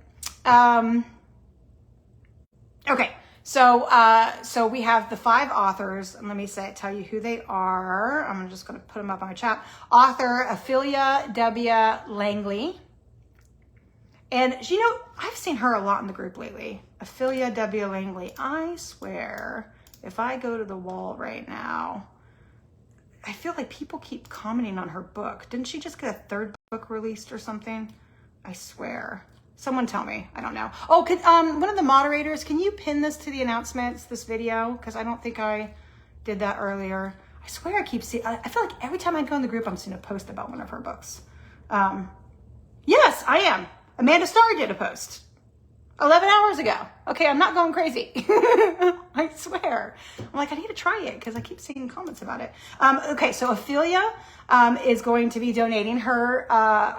Okay. So we have the 5 authors, and let me tell you who they are. I'm just going to put them up on my chat. Author Ophelia W. Langley. And you know, I've seen her a lot in the group lately. Ophelia W. Langley. I swear, if I go to the wall right now, I feel like people keep commenting on her book. Didn't she just get a 3rd book released or something? I swear. Someone tell me. I don't know. Oh, could one of the moderators, can you pin this to the announcements, this video? Because I don't think I did that earlier. I swear I keep seeing, I feel like every time I go in the group, I'm seeing a post about one of her books. Yes, I am. Amanda Starr did a post 11 hours ago. Okay, I'm not going crazy. I swear. I'm like, I need to try it because I keep seeing comments about it. Okay, so Ophelia is going to be donating her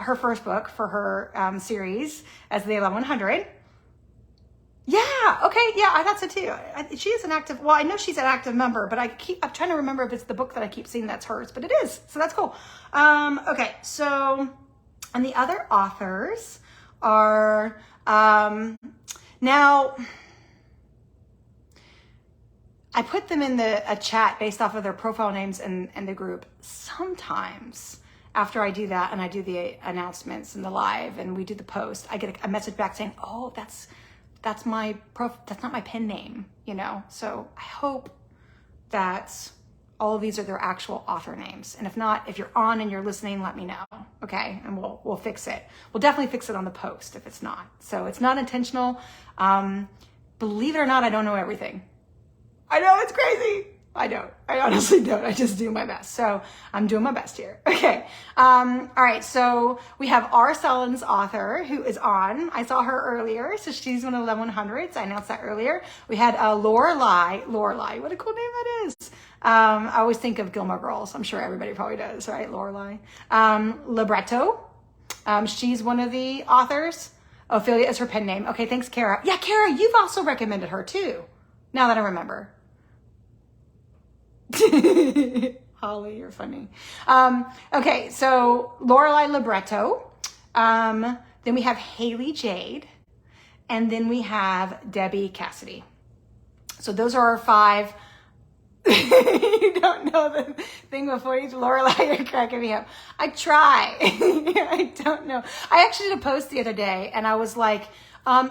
her first book for her series as the 1100. Yeah, okay, yeah, I thought so too. She is an active, well, I know she's an active member, but I'm trying to remember if it's the book that I keep seeing that's hers, but it is, so that's cool. Okay, so, and the other authors are, now, I put them in a chat based off of their profile names and the group. Sometimes after I do that and I do the announcements and the live and we do the post, I get a message back saying, oh, that's not my pen name, you know? So I hope that all of these are their actual author names. And if not, if you're on and you're listening, let me know, okay? And we'll fix it. We'll definitely fix it on the post if it's not. So it's not intentional. Believe it or not, I don't know everything. I know, it's crazy. I don't. I honestly don't. I just do my best. So I'm doing my best here. Okay. All right. So we have R. Sellens, author, who is on. I saw her earlier. So she's one of the 1100s. I announced that earlier. We had Lorelei. What a cool name that is. I always think of Gilmore Girls. I'm sure everybody probably does, right? Lorelei. Libretto. She's one of the authors. Ophelia is her pen name. Okay. Thanks, Kyra. Yeah, Kyra, you've also recommended her too. Now that I remember. Holly, you're funny. Okay, so Lorelei Libretto. Then we have Haley Jade. And then we have Debbie Cassidy. So those are our 5. You don't know the thing before you, Lorelei, you're cracking me up. I try. I don't know. I actually did a post the other day and I was like,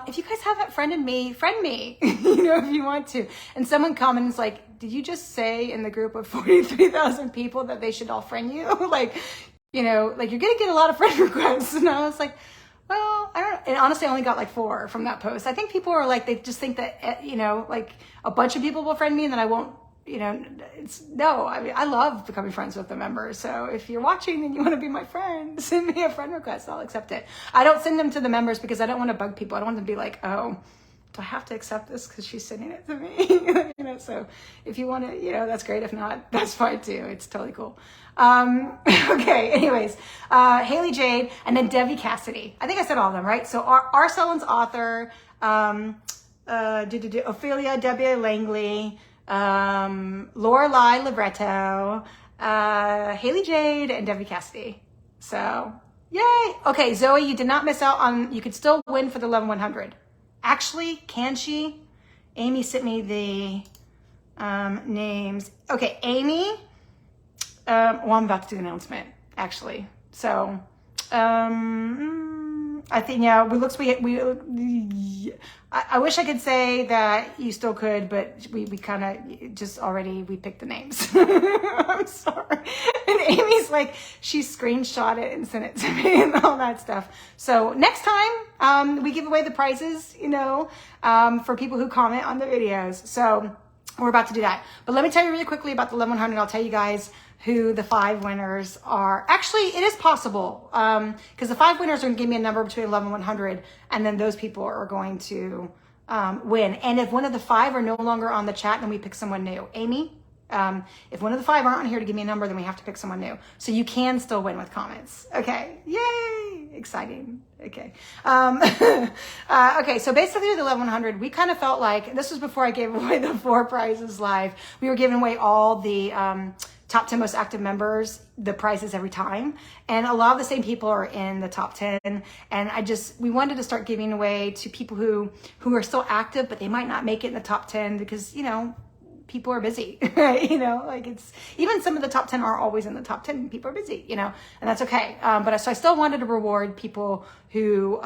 if you guys haven't friended me, friend me, you know, if you want to. And someone comments like, did you just say in the group of 43,000 people that they should all friend you? Like, you know, like you're going to get a lot of friend requests. And I was like, well, I don't know. And honestly, I only got like 4 from that post. I think people are like, they just think that, you know, like a bunch of people will friend me and then I won't, you know, I mean, I love becoming friends with the members. So if you're watching and you want to be my friend, send me a friend request. I'll accept it. I don't send them to the members because I don't want to bug people. I don't want them to be like, oh, do I have to accept this because she's sending it to me? You know, so if you want to, you know, that's great. If not, that's fine too. It's totally cool. Okay. Anyways, Haley Jade and then Debbie Cassidy. I think I said all of them, right? So R. Sellens, author, Ophelia W. Langley, Lorelei Libretto, Haley Jade, and Debbie Cassidy. So, yay! Okay, Zoe, you did not miss out on, you could still win for the 11-100. Actually, can she? Amy sent me the names. Okay, Amy, well, I'm about to do the announcement, actually. So, I think, yeah, I wish I could say that you still could, but we kind of just already, we picked the names. I'm sorry. And Amy's like, she screenshot it and sent it to me and all that stuff. So next time, we give away the prizes, you know, for people who comment on the videos. So, we're about to do that. But let me tell you really quickly about the 1100. I'll tell you guys who the 5 winners are. Actually, it is possible because the 5 winners are going to give me a number between 11 and 100, and then those people are going to win. And if one of the 5 are no longer on the chat, then we pick someone new. Amy, if one of the 5 aren't on here to give me a number, then we have to pick someone new. So you can still win with comments. Okay, yay, exciting. Okay. Okay, so basically the 1100, we kind of felt like, this was before I gave away the 4 prizes live. We were giving away all the top 10 most active members, the prizes every time. And a lot of the same people are in the top 10. And we wanted to start giving away to people who are still active, but they might not make it in the top 10 because, you know, people are busy, right? You know, like it's, even some of the top 10 aren't always in the top 10. People are busy, you know, and that's okay. So I still wanted to reward people who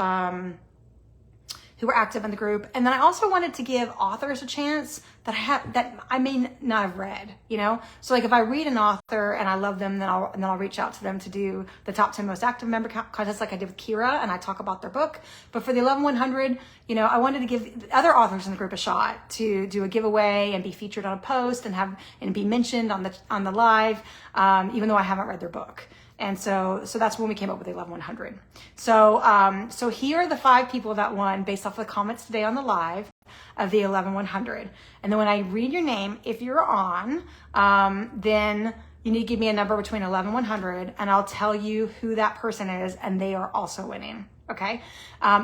were active in the group. And then I also wanted to give authors a chance that I may not have read, you know? So like if I read an author and I love them, then I'll reach out to them to do the top 10 most active member contest like I did with Kyra, and I talk about their book. But for the 11-100, you know, I wanted to give other authors in the group a shot to do a giveaway and be featured on a post and be mentioned on the live, even though I haven't read their book. And so that's when we came up with the 11-100. So here are the 5 people that won based off the comments today on the live of the 11-100. And then when I read your name, if you're on, then you need to give me a number between 11-100, and I'll tell you who that person is, and they are also winning. Okay.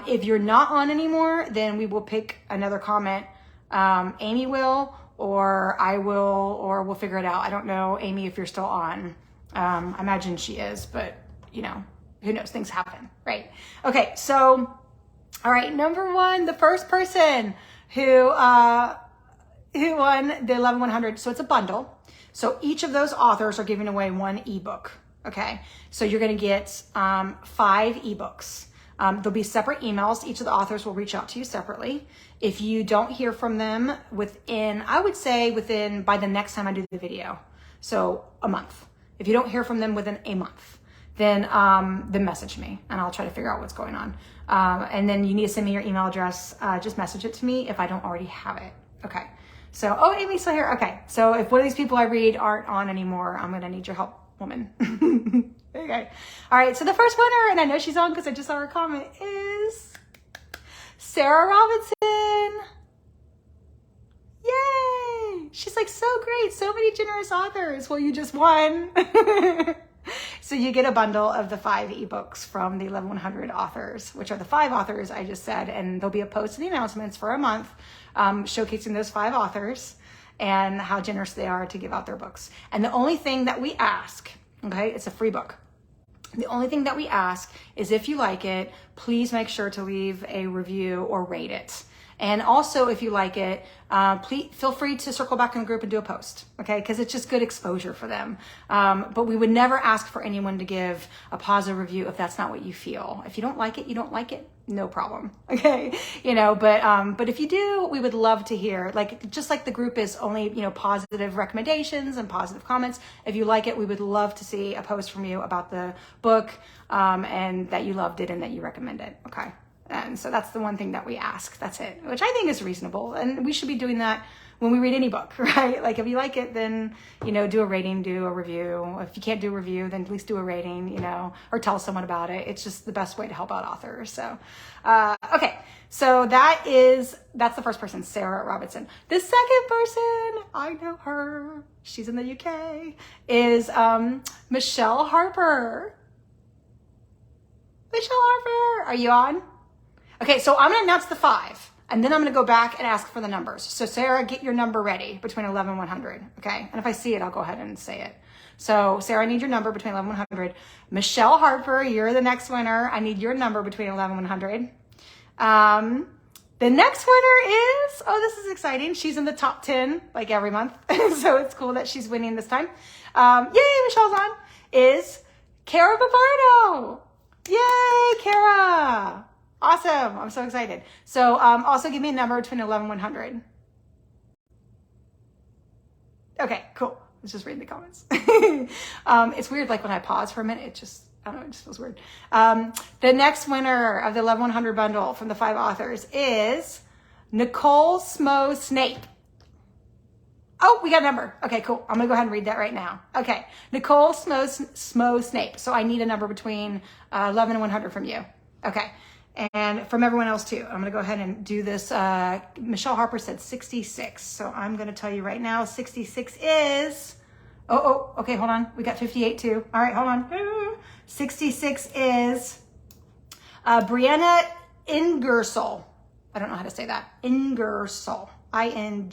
If you're not on anymore, then we will pick another comment. Amy will, or I will, or we'll figure it out. I don't know, Amy, if you're still on. I imagine she is, but you know, who knows, things happen, right? Okay, so, all right, number 1, the first person who won the 11-100. So it's a bundle. So each of those authors are giving away 1 ebook. Okay, so you're going to get 5 ebooks. There'll be separate emails. Each of the authors will reach out to you separately. If you don't hear from them I would say by the next time I do the video, so a month. If you don't hear from them within a month, then message me and I'll try to figure out what's going on. And then you need to send me your email address. Just message it to me if I don't already have it. Okay. So, oh, Amy's still here. Okay. So if one of these people I read aren't on anymore, I'm going to need your help, woman. Okay. All right. So the first winner, and I know she's on because I just saw her comment, is Sarah Robinson. Yay! She's like, so great, so many generous authors. Well, you just won. So you get a bundle of the 5 ebooks from the 11-100 authors, which are the 5 authors I just said, and there'll be a post in the announcements for a month showcasing those 5 authors and how generous they are to give out their books. And the only thing that we ask, okay, it's a free book. The only thing that we ask is if you like it, please make sure to leave a review or rate it. And also, if you like it, please feel free to circle back in the group and do a post, okay? Because it's just good exposure for them. But we would never ask for anyone to give a positive review if that's not what you feel. If you don't like it, you don't like it, no problem, okay? You know, but if you do, we would love to hear. Like, just like the group is only, you know, positive recommendations and positive comments. If you like it, we would love to see a post from you about the book and that you loved it and that you recommend it, okay? And so that's the one thing that we ask. That's it, which I think is reasonable. And we should be doing that when we read any book, right? Like if you like it, then, you know, do a rating, do a review. If you can't do a review, then at least do a rating, you know, or tell someone about it. It's just the best way to help out authors. So, okay. So that's the first person, Sarah Robinson. The second person, I know her. She's in the UK, is Michelle Harper. Michelle Harper, are you on? Okay, so I'm going to announce the 5, and then I'm going to go back and ask for the numbers. So Sarah, get your number ready between 11 and 100, okay? And if I see it, I'll go ahead and say it. So Sarah, I need your number between 11 and 100. Michelle Harper, you're the next winner. I need your number between 11 and 100. The next winner is, oh, this is exciting. She's in the top 10 like every month. So it's cool that she's winning this time. Yay, Michelle's on. Is Kyra Alessy. Yay, Kyra. Awesome. I'm so excited. So also give me a number between 11 and 100. Okay, cool. Let's just read the comments. It's weird, like when I pause for a minute, I don't know, it just feels weird. The next winner of the 11-100 bundle from the 5 authors is Nicole Smo Snape. Oh, we got a number. Okay, cool. I'm gonna go ahead and read that right now. Okay, Nicole Smo Snape. So I need a number between 11 and 100 from you. Okay, and from everyone else too. I'm gonna go ahead and do this. Michelle Harper said 66. So I'm gonna tell you right now, 66 is, okay, hold on. We got 58 too. All right, hold on. 66 is Brianna Ingersoll. I don't know how to say that. Ingersoll. Ingersoll.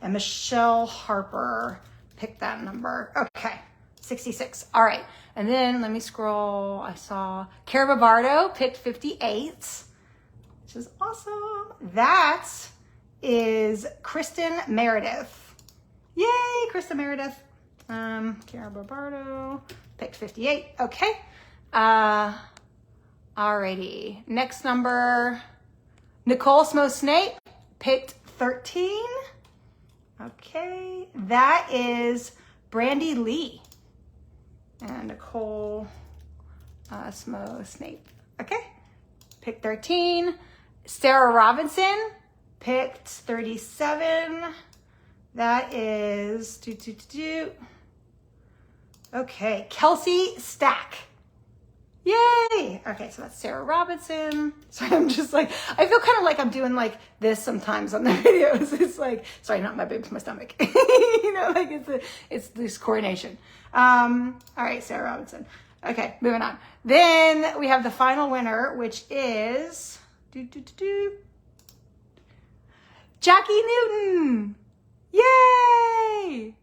And Michelle Harper picked that number. Okay, 66. All right. And then let me scroll. I saw Kyra Alessy picked 58, which is awesome. That is Kristen Meredith. Yay, Kristen Meredith. Kyra Alessy picked 58. Okay. Alrighty. Next number. Nicole Smo Snape picked 13. Okay, that is Brandy Lee. And Nicole Smo Snape. Okay, picked 13. Sarah Robinson picked 37. That is, okay, Kelsey Stack. Yay! Okay, so that's Sarah Robinson. So I'm just like, I feel kind of like I'm doing like this sometimes on the videos. It's like, sorry, not my boobs, my stomach. You know, like it's this coordination. All right, Sarah Robinson. Okay, moving on. Then we have the final winner, which is Jackie Newton. Yay!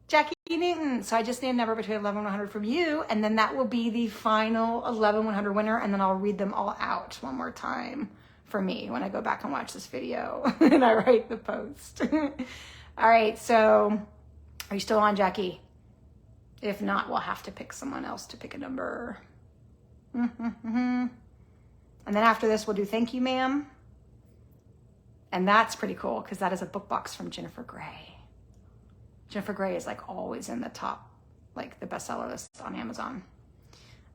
Jackie Newton. So I just need a number between 11 and 100 from you, and then that will be the final 11 100 winner, and then I'll read them all out one more time for me when I go back and watch this video and I write the post. All right, so are you still on, Jackie? If not, we'll have to pick someone else to pick a number. And then after this, we'll do thank you, ma'am. And that's pretty cool because that is a book box from Jennifer Gray. Jennifer Gray is like always in the top, like the bestseller list on Amazon.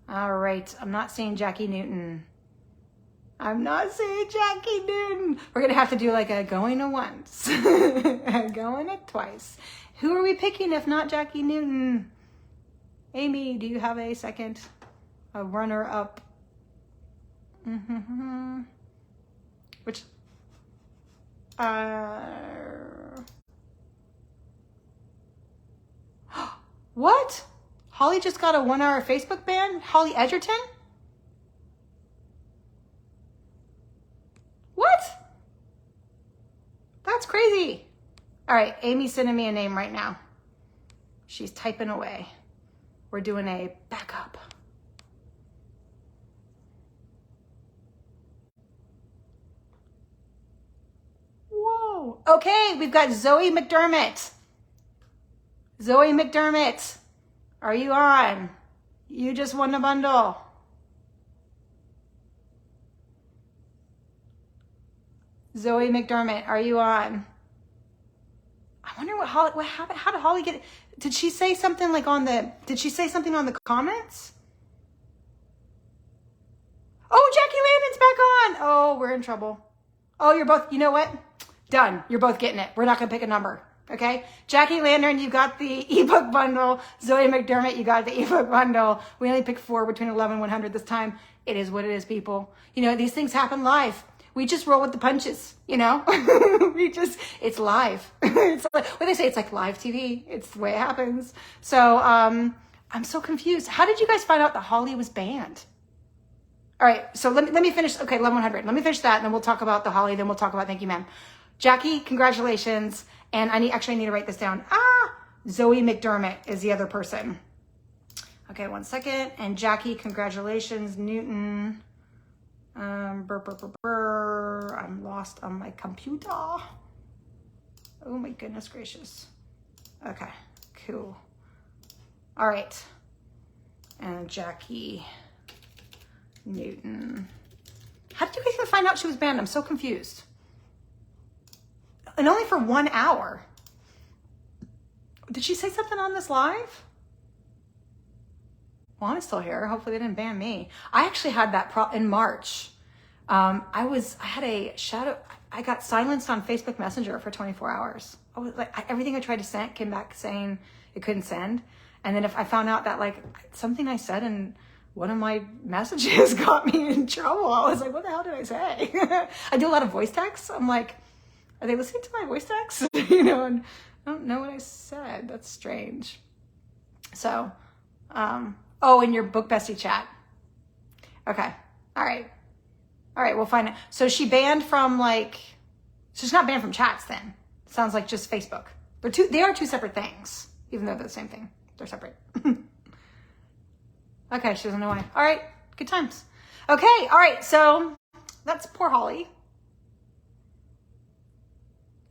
All right, I'm not seeing Jackie Newton. I'm not seeing Jackie Newton. We're gonna have to do like a going a once, a going a twice. Who are we picking if not Jackie Newton? Amy, do you have a second? A runner up? Which? What? Holly just got a 1-hour Facebook ban? Holly Edgerton? What? That's crazy. All right, Amy's sending me a name right now. She's typing away. We're doing a backup. Whoa. Okay, we've got Zoe McDermott. Zoe McDermott, are you on? You just won the bundle. Zoe McDermott, are you on? I wonder what happened. How did Holly get it? Did she say something like did she say something on the comments? Oh, Jackie Landon's back on. Oh, we're in trouble. Oh, you're both, you know what? Done. You're both getting it. We're not going to pick a number. Okay, Jackie Landon, you got the ebook bundle. Zoe McDermott, you got the ebook bundle. We only picked 4 between 11 and 100 this time. It is what it is, people. You know, these things happen live. We just roll with the punches, you know? It's live. It's like, what they say, it's like live TV. It's the way it happens. So I'm so confused. How did you guys find out that Holly was banned? All right, so let me finish. Okay, 11 100. Let me finish that, and then we'll talk about the Holly, then we'll talk about thank you, ma'am. Jackie, congratulations. And I need to write this down. Zoe McDermott is the other person. Okay, 1 second. And Jackie, congratulations. Newton. I'm lost on my computer. Oh my goodness gracious. Okay, cool. All right. And Jackie Newton. How did you guys even find out she was banned? I'm so confused. And only for 1 hour. Did she say something on this live? Well, I'm still here. Hopefully they didn't ban me. I actually had that in March. I had a shadow. I got silenced on Facebook Messenger for 24 hours. I was like, everything I tried to send came back saying it couldn't send. And then if I found out that like something I said in one of my messages got me in trouble, I was like, what the hell did I say? I do a lot of voice texts. I'm like, are they listening to my voice texts? And I don't know what I said. That's strange. So, oh, in your book bestie chat. Okay. All right, we'll find it. So she banned from so she's not banned from chats then. Sounds like just Facebook. They are two separate things, even though they're the same thing. They're separate. Okay, she doesn't know why. All right, good times. Okay, all right, so that's poor Holly.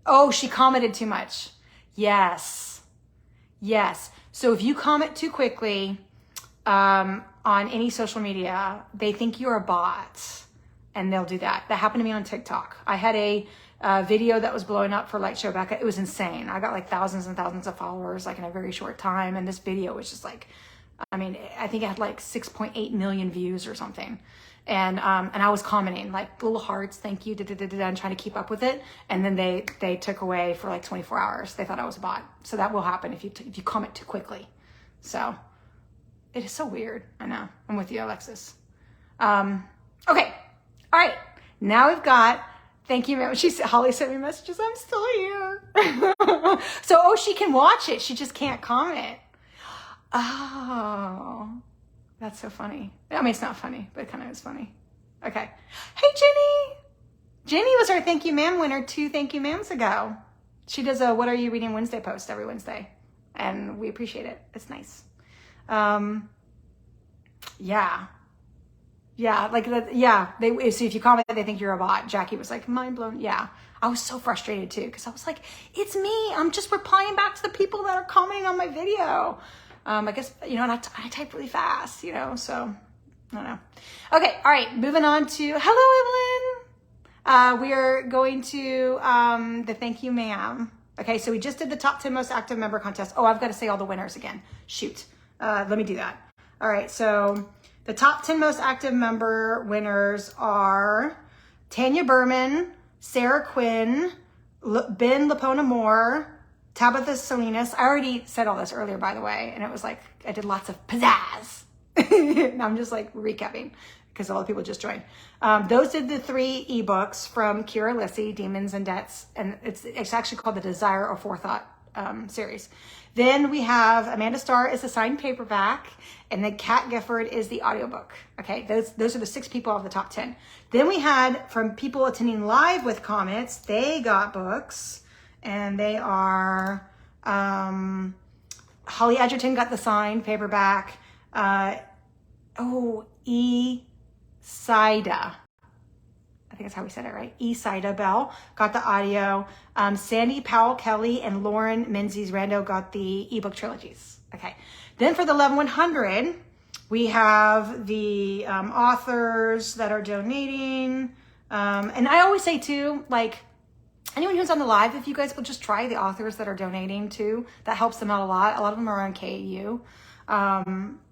Oh, she commented too much. Yes. So if you comment too quickly on any social media, they think you're a bot and they'll do that. That happened to me on TikTok. I had a video that was blowing up for Light Show Becca. It was insane. I got like thousands and thousands of followers like in a very short time. And this video was just like, I mean, I think it had like 6.8 million views or something. And I was commenting like little hearts, thank you, and trying to keep up with it. And then they took away for like 24 hours. They thought I was a bot. So that will happen if you comment too quickly. So it is so weird. I know. I'm with you, Alexis. Okay. All right. Now we've got, thank you, ma'am. Holly sent me messages. I'm still here. So, she can watch it. She just can't comment. Oh, that's so funny. I mean, it's not funny, but it kind of is funny. Okay. Hey, Jenny. Jenny was our Thank You Ma'am winner 2 Thank You Ma'ams ago. She does a What Are You Reading Wednesday post every Wednesday. And we appreciate it. It's nice. Yeah. So if you comment, they think you're a bot. Jackie was like, mind blown. Yeah. I was so frustrated too, because I was like, it's me. I'm just replying back to the people that are commenting on my video. I guess, and I type really fast, so I don't know. Okay. All right. Moving on to, hello, Evelyn. We are going to, the Thank You Ma'am. Okay. So we just did the top 10 most active member contest. Oh, I've got to say all the winners again. Shoot. Let me do that. All right. So the top 10 most active member winners are Tanya Berman, Sarah Quinn, Ben Lapona Moore, Tabitha Salinas. I already said all this earlier, by the way, and it was like I did lots of pizzazz. And I'm just like recapping because all the people just joined. Those did the 3 ebooks from Kyra Alessy, Demons and Debts, and it's actually called the Desire or Forethought series. Then we have Amanda Starr is the signed paperback, and then Kat Gifford is the audiobook. Okay, those are the 6 people of the top 10. Then we had from people attending live with comments, they got books, and they are Holly Edgerton got the signed paperback. Sida. I think that's how we said it, right? Sida Bell got the audio. Sandy Powell Kelly and Lauren Menzies Rando got the ebook trilogies. Okay. Then for the 11-100, we have the authors that are donating. And I always say too, like anyone who's on the live, if you guys will just try the authors that are donating too, that helps them out a lot. A lot of them are on KU.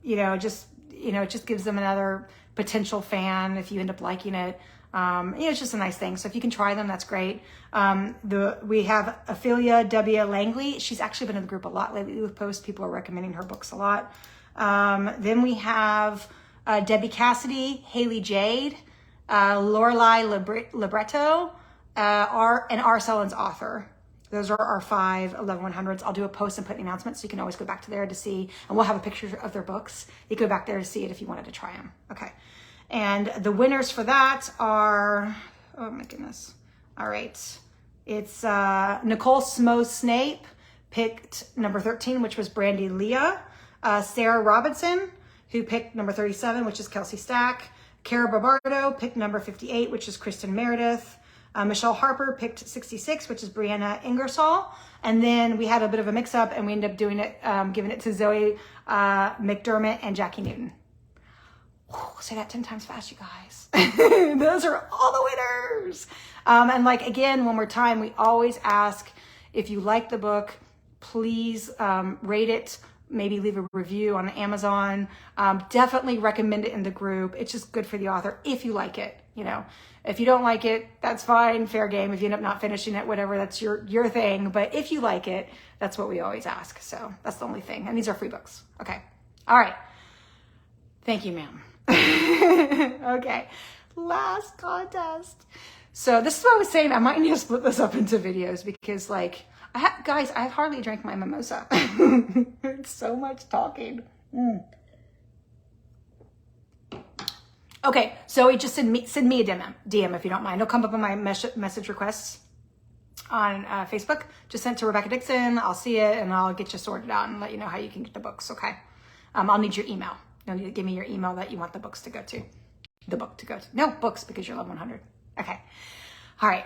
It just gives them another potential fan if you end up liking it. It's just a nice thing. So if you can try them, that's great. We have Ophelia W. Langley. She's actually been in the group a lot lately with posts. People are recommending her books a lot. Then we have Debbie Cassidy, Haley Jade, Lorelai Libretto, and R. Sullen's author. Those are our 5 11-100s. I'll do a post and put an announcement, so you can always go back to there to see, and we'll have a picture of their books. You can go back there to see it if you wanted to try them. Okay. And the winners for that are, oh my goodness. All right. It's Nicole Smo Snape picked number 13, which was Brandy Leah. Sarah Robinson, who picked number 37, which is Kelsey Stack. Cara Barbardo picked number 58, which is Kristen Meredith. Michelle Harper picked 66, which is Brianna Ingersoll. And then we had a bit of a mix-up, and we ended up doing it, giving it to Zoe McDermott and Jackie Newton. Say that 10 times fast, you guys. Those are all the winners. And like, again, one more time, we always ask if you like the book, please rate it maybe leave a review on Amazon. Definitely recommend it in the group. It's just good for the author if you like it. If you don't like it, that's fine, fair game. If you end up not finishing it, whatever, that's your thing. But if you like it, that's what we always ask. So that's the only thing. And these are free books. Okay. All right. Thank you, ma'am. Okay. Last contest. So this is what I was saying. I might need to split this up into videos because guys, I've hardly drank my mimosa. It's so much talking. Okay, so just send me a DM if you don't mind. It'll come up on my message requests on Facebook. Just send it to Rebecca Dixon. I'll see it and I'll get you sorted out and let you know how you can get the books, okay? I'll need your email. You'll need to give me your email that you want the books to go to. The book to go to. No, books because you're level 100. Okay. All right.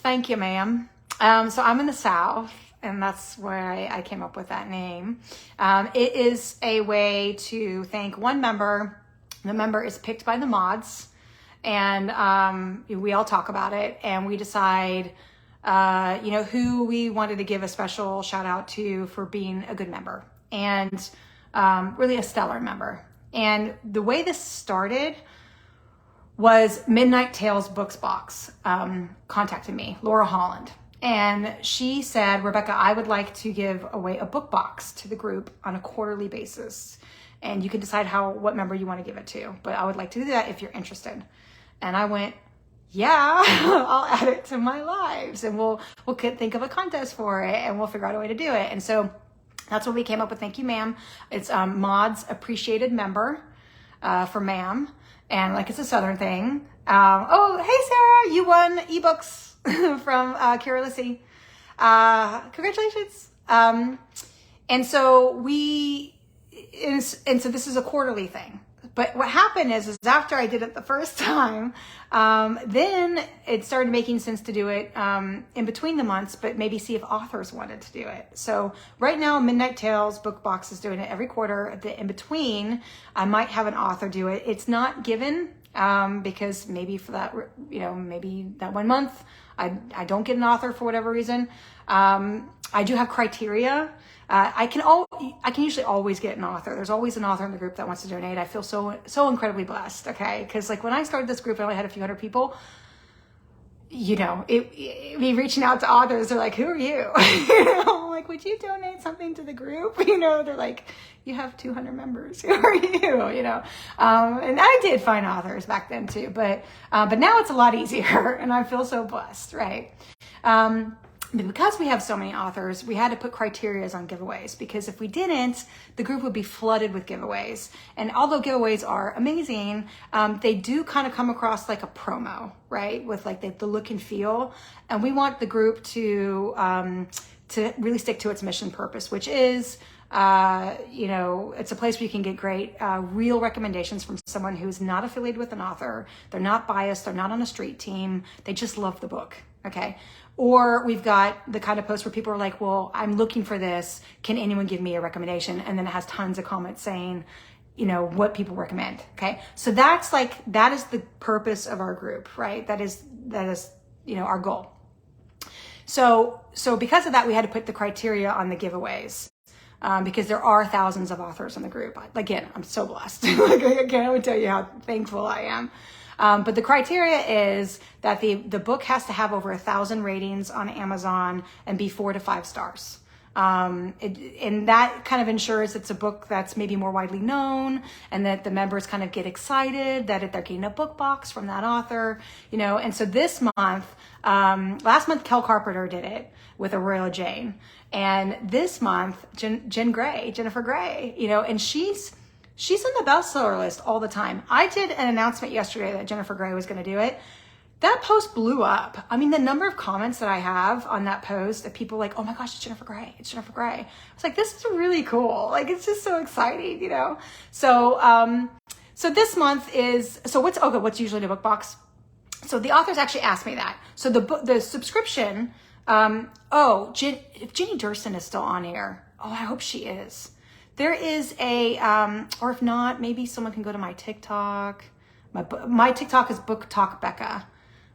Thank you, ma'am. So I'm in the South, and that's where I came up with that name. It is a way to thank one member. The member is picked by the mods, and we all talk about it, and we decide, who we wanted to give a special shout out to for being a good member and really a stellar member. And the way this started was Midnight Tales Books Box contacted me, Laura Holland. And she said, Rebecca, I would like to give away a book box to the group on a quarterly basis. And you can decide what member you want to give it to. But I would like to do that if you're interested. And I went, yeah, I'll add it to my lives. And we'll think of a contest for it and we'll figure out a way to do it. And so that's what we came up with. Thank you, ma'am. It's Mod's Appreciated Member for ma'am. And it's a Southern thing. Oh, hey, Sarah, you won ebooks from Kyra Alessy. Congratulations. And so so this is a quarterly thing. But what happened is after I did it the first time, then it started making sense to do it in between the months, but maybe see if authors wanted to do it. So right now, Midnight Tales Book Box is doing it every quarter. In between, I might have an author do it. It's not given because maybe for that, maybe that 1 month, I don't get an author for whatever reason. I do have criteria. I can usually always get an author. There's always an author in the group that wants to donate. I feel so incredibly blessed. Okay. Cause when I started this group, I only had a few hundred people, me reaching out to authors, they're like, who are you? I'm like, would you donate something to the group? They're like, you have 200 members. Who are you? And I did find authors back then too, but now it's a lot easier and I feel so blessed. Right. Because we have so many authors, we had to put criterias on giveaways because if we didn't, the group would be flooded with giveaways. And although giveaways are amazing, they do kind of come across like a promo, right? With the look and feel. And we want the group to really stick to its mission purpose, which is, it's a place where you can get great, real recommendations from someone who's not affiliated with an author. They're not biased. They're not on a street team. They just love the book. Okay. Or we've got the kind of post where people are like, well, I'm looking for this. Can anyone give me a recommendation? And then it has tons of comments saying, what people recommend. Okay. So that is the purpose of our group, right? That is, our goal. So because of that, we had to put the criteria on the giveaways. Because there are thousands of authors in the group. Again, I'm so blessed. I can't even tell you how thankful I am. But the criteria is that the book has to have over 1,000 ratings on Amazon and be 4 to 5 stars. And that kind of ensures it's a book that's maybe more widely known and that the members kind of get excited that they're getting a book box from that author, And so this month, last month, Kel Carpenter did it with Aurora Jane. And this month, Jennifer Gray, and she's on the bestseller list all the time. I did an announcement yesterday that Jennifer Gray was going to do it. That post blew up. I mean, the number of comments that I have on that post of people like, oh my gosh, it's Jennifer Gray. It's Jennifer Gray. I was like, this is really cool. It's just so exciting, So, so this month is, what's usually in a book box? So the authors actually asked me that. So the subscription, if Jenny Durston is still on here, I hope she is. There is or if not, maybe someone can go to my TikTok. My TikTok is Book Talk Becca.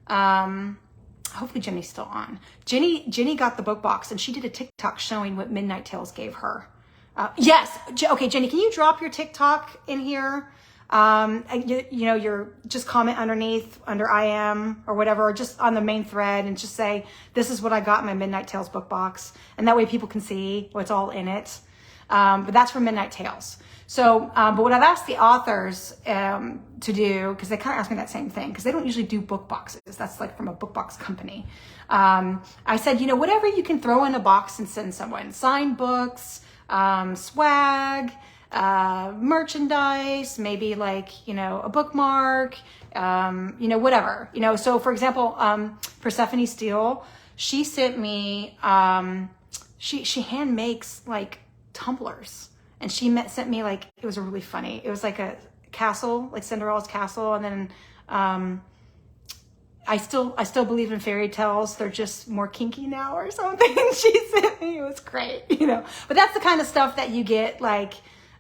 Hopefully Jenny's still on. Jenny got the book box and she did a TikTok showing what Midnight Tales gave her. Yes. Okay, Jenny, can you drop your TikTok in here? You're just comment underneath under I am or whatever, or just on the main thread and just say, this is what I got in my Midnight Tales book box. And that way people can see what's all in it. But that's from Midnight Tales. So, but what I've asked the authors, to do, cause they kind of asked me that same thing, cause they don't usually do book boxes. That's like from a book box company. I said, whatever you can throw in a box and send someone, signed books, swag, merchandise, maybe like, a bookmark, whatever, so for example, Persephone Steele, she sent me, she hand makes like tumblers, and she sent me like, it was really funny. It was like a castle, like Cinderella's castle. And then, I still believe in fairy tales. They're just more kinky now or something. She sent me, it was great, but that's the kind of stuff that you get like,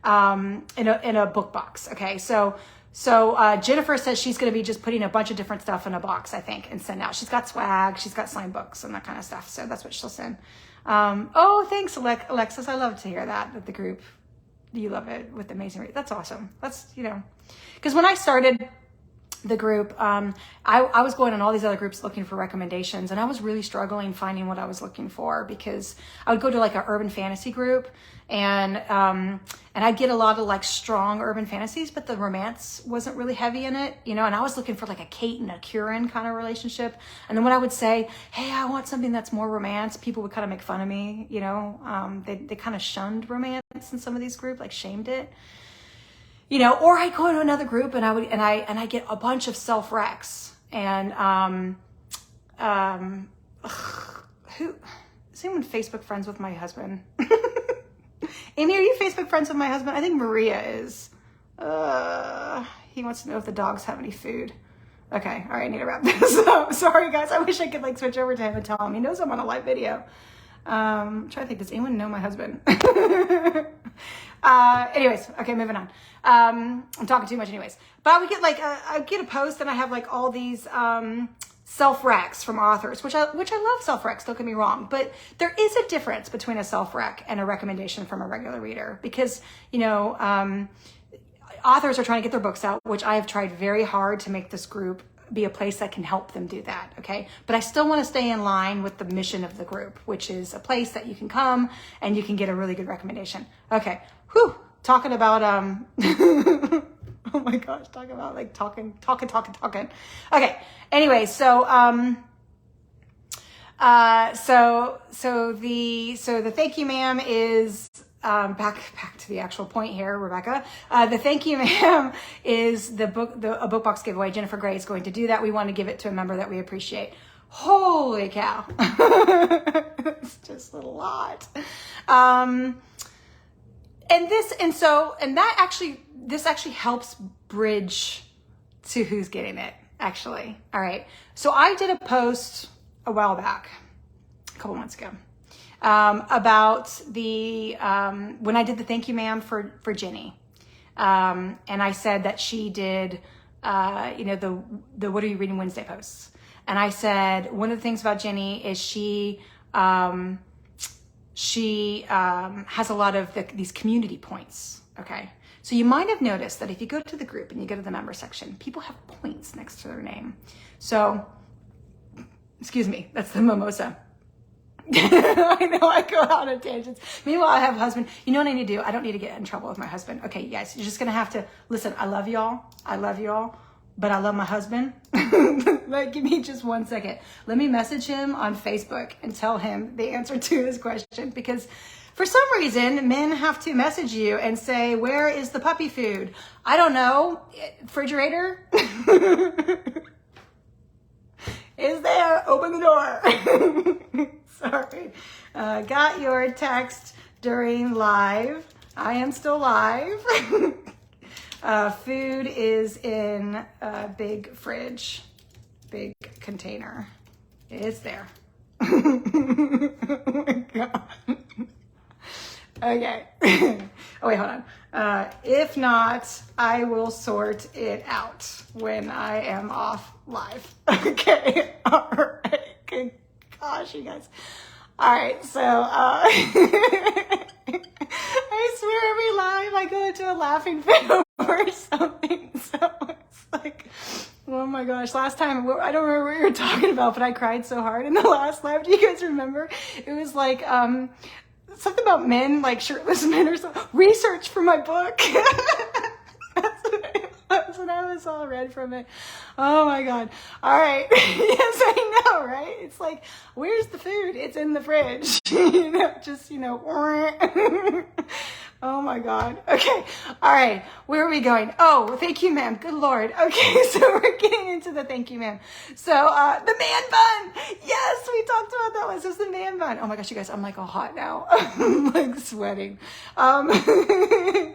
in a book box. Okay. So Jennifer says she's going to be just putting a bunch of different stuff in a box, I think, and send out. She's got swag, she's got signed books and that kind of stuff. So that's what she'll send. Oh, thanks, Alexis. I love to hear that the group, you love it with amazing read. That's awesome. That's, because when I started the group, I was going on all these other groups looking for recommendations, and I was really struggling finding what I was looking for, because I would go to like an urban fantasy group, and I'd get a lot of like strong urban fantasies, but the romance wasn't really heavy in it, and I was looking for like a Kate and a Kieran kind of relationship. And then when I would say, hey, I want something that's more romance, people would kind of make fun of me, they kind of shunned romance in some of these groups, like shamed it. Or I'd go to another group and I get a bunch of self-recs, and, who is anyone Facebook friends with my husband? Amy, are you Facebook friends with my husband? I think Maria is. He wants to know if the dogs have any food. Okay. All right. I need to wrap this up. Sorry guys. I wish I could like switch over to him and tell him. He knows I'm on a live video. I'm trying to think, does anyone know my husband? Anyways, okay, moving on. I'm talking too much anyways, but I would get like, I get a post and I have like all these, self-recs from authors, which I love self-recs, don't get me wrong, but there is a difference between a self-rec and a recommendation from a regular reader, because, authors are trying to get their books out, which I have tried very hard to make this group be a place that can help them do that. Okay. But I still want to stay in line with the mission of the group, which is a place that you can come and you can get a really good recommendation. Okay. Whew. Talking about, oh my gosh, talking about like talking. Okay. Anyway, so the thank you, ma'am, is, back to the actual point here, Rebecca. The thank you, ma'am, is a book box giveaway. Jennifer Gray is going to do that. We want to give it to a member that we appreciate. Holy cow. It's just a lot. This actually helps bridge to who's getting it, actually. All right. So I did a post a while back, a couple months ago, about the, when I did the thank you, ma'am, for Jenny. And I said that she did, the What Are You Reading Wednesday posts. And I said, one of the things about Jenny is she has a lot of these community points. Okay. So you might have noticed that if you go to the group and you go to the member section, people have points next to their name. So, excuse me, that's the mimosa. I know I go out on tangents. Meanwhile, I have a husband. You know what I need to do? I don't need to get in trouble with my husband. Okay, you guys, you're just going to have to listen. I love y'all, but I love my husband. Like, give me just 1 second. Let me message him on Facebook and tell him the answer to his question, because for some reason, men have to message you and say, where is the puppy food? I don't know. Refrigerator? Is there? Open the door. Sorry. Got your text during live. I am still live. Food is in a big fridge, big container. It's there. Oh my God. Okay. Oh wait, hold on. If not, I will sort it out when I am off live. Okay. All right. Good gosh, you guys. All right. So, I I swear every live I go into a laughing fit or something. So it's like, oh my gosh, last time, I don't remember what you were talking about, but I cried so hard in the last live. Do you guys remember? It was like, something about men, like shirtless men or something. Research for my book. That's what I was all read from it. Oh my God. All right. Yes, I know, right? It's like, where's the food? It's in the fridge. Oh my God. Okay. All right. Where are we going? Oh, thank you, ma'am. Good Lord. Okay. So we're getting into the thank you, ma'am. So, the man bun. Yes, we talked about that one. So it's the man bun. Oh my gosh, you guys, I'm like all hot now. I'm like sweating. I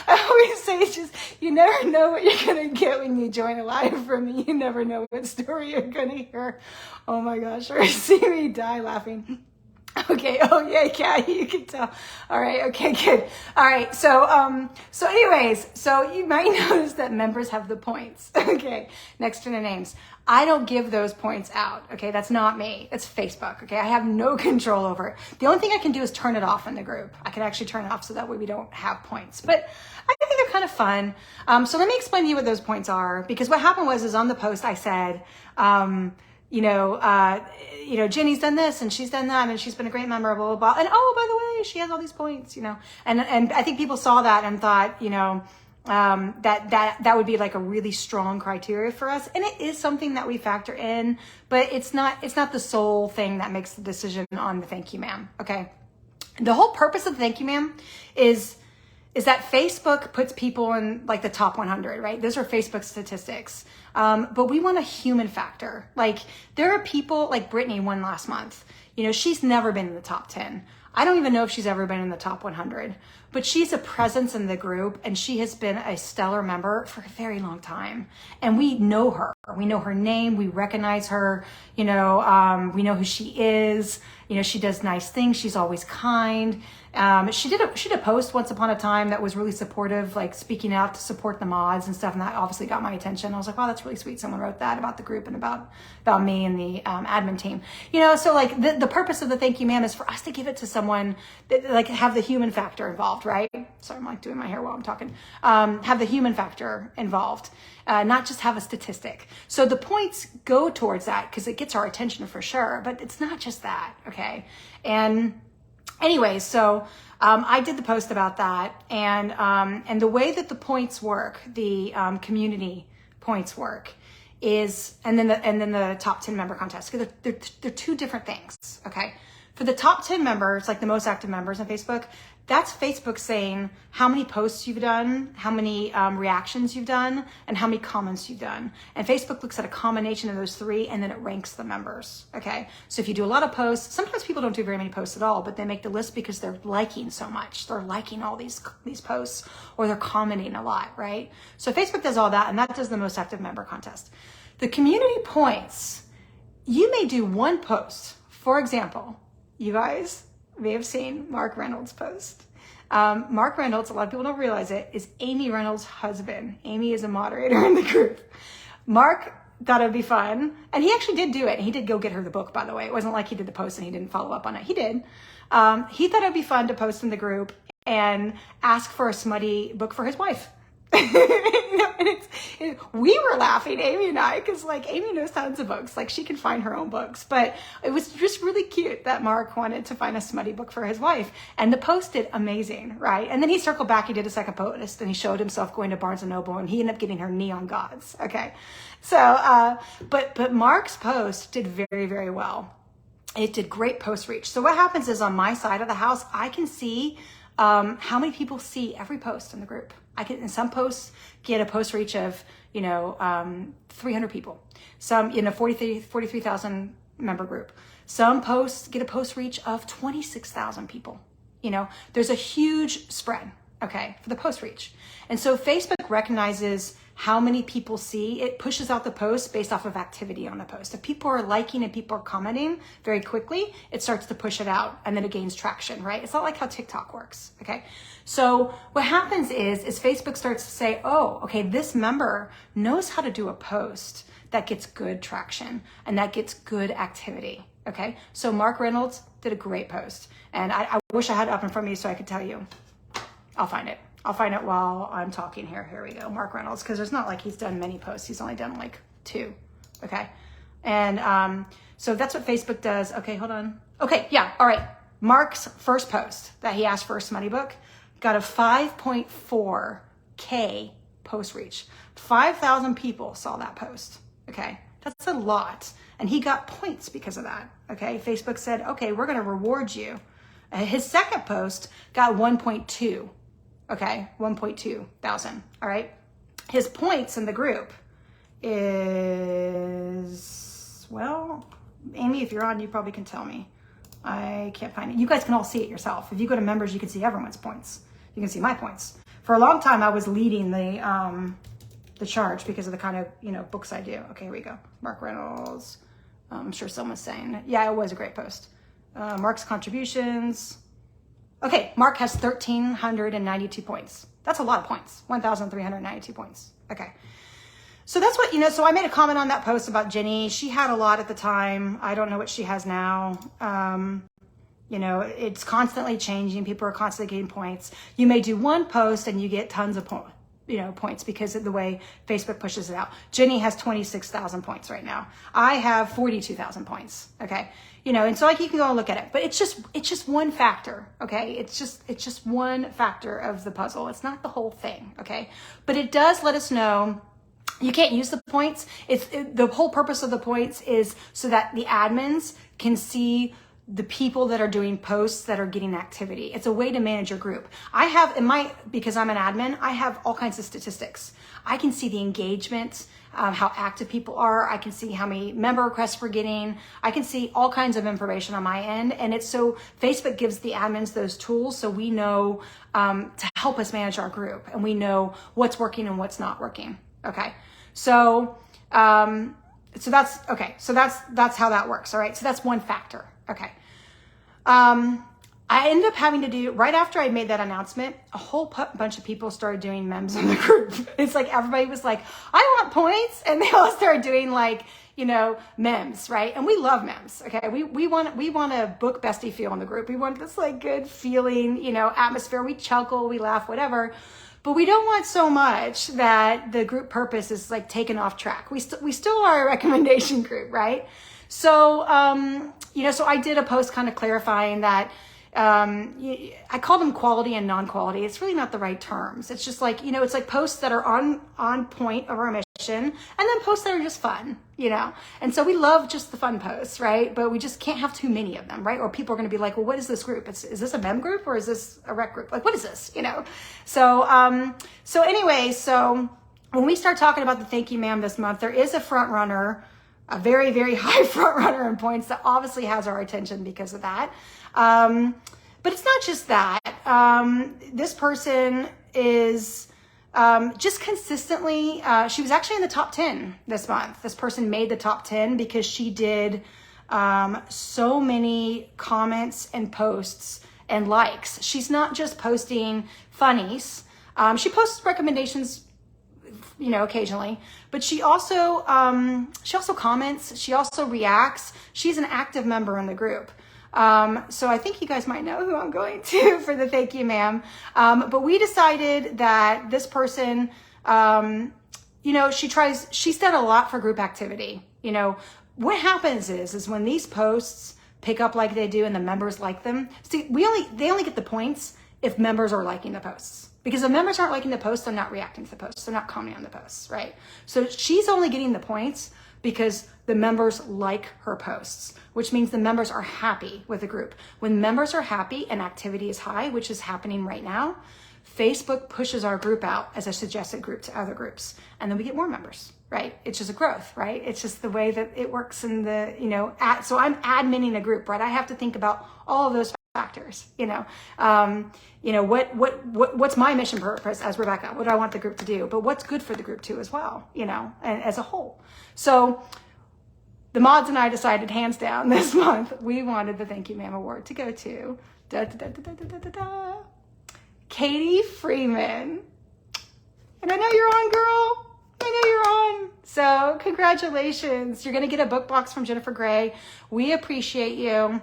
always say it's just, you never know what you're going to get when you join a live from me. You never know what story you're going to hear. Oh my gosh. Or see me die laughing. Okay. Oh yeah, Kat, you can tell. All right. Okay, good. All right. So anyways, so you might notice that members have the points. Okay. Next to their names. I don't give those points out. Okay. That's not me. It's Facebook. Okay. I have no control over it. The only thing I can do is turn it off in the group. I can actually turn it off so that way we don't have points, but I think they're kind of fun. So let me explain to you what those points are, because what happened is on the post I said, Jenny's done this and she's done that and she's been a great member, blah, blah, blah. And oh, by the way, she has all these points, and I think people saw that and thought, that would be like a really strong criteria for us. And it is something that we factor in, but it's not the sole thing that makes the decision on the thank you, ma'am. Okay. The whole purpose of the thank you, ma'am is that Facebook puts people in like the top 100, right? Those are Facebook statistics. But we want a human factor. Like there are people like Brittany won last month. She's never been in the top 10. I don't even know if she's ever been in the top 100, but she's a presence in the group and she has been a stellar member for a very long time. And we know her. We know her name. We recognize her. We know who she is. She does nice things. She's always kind. She did a post once upon a time that was really supportive, like speaking out to support the mods and stuff. And that obviously got my attention. I was like, wow, that's really sweet. Someone wrote that about the group and about me and the admin team. So like the purpose of the thank you, ma'am, is for us to give it to someone that like have the human factor involved, right? Sorry, I'm like doing my hair while I'm talking. Have the human factor involved, not just have a statistic. So the points go towards that because it gets our attention for sure, but it's not just that, okay? And anyway, so I did the post about that, and the way that the points work, the community points work, is and then the top 10 member contest. Because they're two different things. Okay, for the top 10 members, like the most active members on Facebook, that's Facebook saying how many posts you've done, how many reactions you've done, and how many comments you've done. And Facebook looks at a combination of those three, and then it ranks the members, okay? So if you do a lot of posts, sometimes people don't do very many posts at all, but they make the list because they're liking so much. They're liking all these posts, or they're commenting a lot, right? So Facebook does all that, and that does the most active member contest. The community points, you may do one post. For example, you guys may have seen Mark Reynolds' post. Mark Reynolds, a lot of people don't realize it, is Amy Reynolds' husband. Amy is a moderator in the group. Mark thought it'd be fun, and he actually did do it. He did go get her the book, by the way. It wasn't like he did the post and he didn't follow up on it. He did. He thought it'd be fun to post in the group and ask for a smutty book for his wife. We were laughing, Amy and I, because like Amy knows tons of books, like she can find her own books, but it was just really cute that Mark wanted to find a smutty book for his wife, and the post did amazing, right? And then he circled back, he did a second post, and he showed himself going to Barnes and Noble, and he ended up getting her Neon Gods. Okay, so but Mark's post did very, very well. It did great post reach. So what happens is on my side of the house, I can see how many people see every post in the group. I can, in some posts, get a post reach of, 300 people. Some in a 43,000 member group. Some posts get a post reach of 26,000 people. There's a huge spread, okay, for the post reach. And so Facebook recognizes how many people see. It pushes out the post based off of activity on the post. If people are liking and people are commenting very quickly, it starts to push it out and then it gains traction, right? It's not like how TikTok works, okay? So what happens is Facebook starts to say, oh, okay, this member knows how to do a post that gets good traction and that gets good activity, okay? So Mark Reynolds did a great post, and I wish I had it up in front of me so I could tell you. I'll find it. I'll find it while I'm talking here. Here we go. Mark Reynolds, because it's not like he's done many posts. He's only done like 2. Okay. And so that's what Facebook does. Okay, hold on. Okay, yeah. All right. Mark's first post that he asked for a Smutty book got a 5.4K post reach. 5,000 people saw that post. Okay. That's a lot. And he got points because of that. Okay. Facebook said, okay, we're going to reward you. His second post got 1.2. Okay. 1.2 thousand. All right. His points in the group is, well, Amy, if you're on, you probably can tell me. I can't find it. You guys can all see it yourself. If you go to members, you can see everyone's points. You can see my points. For a long time, I was leading the charge because of the kind of, books I do. Okay, here we go. Mark Reynolds. I'm sure someone's saying, yeah, it was a great post. Mark's contributions. Okay, Mark has 1,392 points. That's a lot of points. 1,392 points. Okay. So that's what, so I made a comment on that post about Jenny. She had a lot at the time. I don't know what she has now. It's constantly changing. People are constantly getting points. You may do one post and you get tons of points because of the way Facebook pushes it out. Jenny has 26,000 points right now. I have 42,000 points. Okay. And so you can go and look at it, but it's just one factor. Okay. It's just one factor of the puzzle. It's not the whole thing. Okay. But it does let us know you can't use the points. The whole purpose of the points is so that the admins can see the people that are doing posts that are getting activity. It's a way to manage your group. I have because I'm an admin, I have all kinds of statistics. I can see the engagement, how active people are. I can see how many member requests we're getting. I can see all kinds of information on my end. And it's so Facebook gives the admins those tools so we know to help us manage our group and we know what's working and what's not working. Okay. So that's okay. So that's how that works. All right. So that's one factor. Okay. I ended up having to do, right after I made that announcement, a whole bunch of people started doing memes in the group. It's like everybody was like, I want points. And they all started doing memes, right? And we love memes. Okay. We want a book bestie feel in the group. We want this good feeling, atmosphere. We chuckle, we laugh, whatever. But we don't want so much that the group purpose is taken off track. We still are a recommendation group, right? So, so I did a post kind of clarifying that, I call them quality and non-quality. It's really not the right terms. It's just it's posts that are on point of our mission and then posts that are just fun, And so we love just the fun posts, right? But we just can't have too many of them, right? Or people are going to be like, well, what is this group? Is this a mem group or is this a rec group? What is this, So anyway, so when we start talking about the Thank You Ma'am this month, there is a front runner, a very, very high front runner in points that obviously has our attention because of that. But it's not just that. This person is just consistently, she was actually in the top 10 this month. This person made the top 10 because she did so many comments and posts and likes. She's not just posting funnies. She posts recommendations occasionally, but she also comments, she also reacts. She's an active member in the group. So I think you guys might know who I'm going to for the Thank You Ma'am. But we decided that this person, she's done a lot for group activity. What happens is when these posts pick up like they do and the members like them, see, they only get the points if members are liking the posts. Because if members aren't liking the posts, they're not reacting to the posts. They're not commenting on the posts, right? So she's only getting the points because the members like her posts, which means the members are happy with the group. When members are happy and activity is high, which is happening right now, Facebook pushes our group out as a suggested group to other groups. And then we get more members, right? It's just a growth, right? It's just the way that it works in the, so I'm adminning a group, right? I have to think about all of those factors, what's my mission purpose as Rebecca? What do I want the group to do? But what's good for the group too as well, and as a whole. So the mods and I decided hands down this month, we wanted the Thank You Ma'am Award to go to Katie Freeman. And I know you're on, girl. I know you're on. So congratulations. You're going to get a book box from Jennifer Gray. We appreciate you.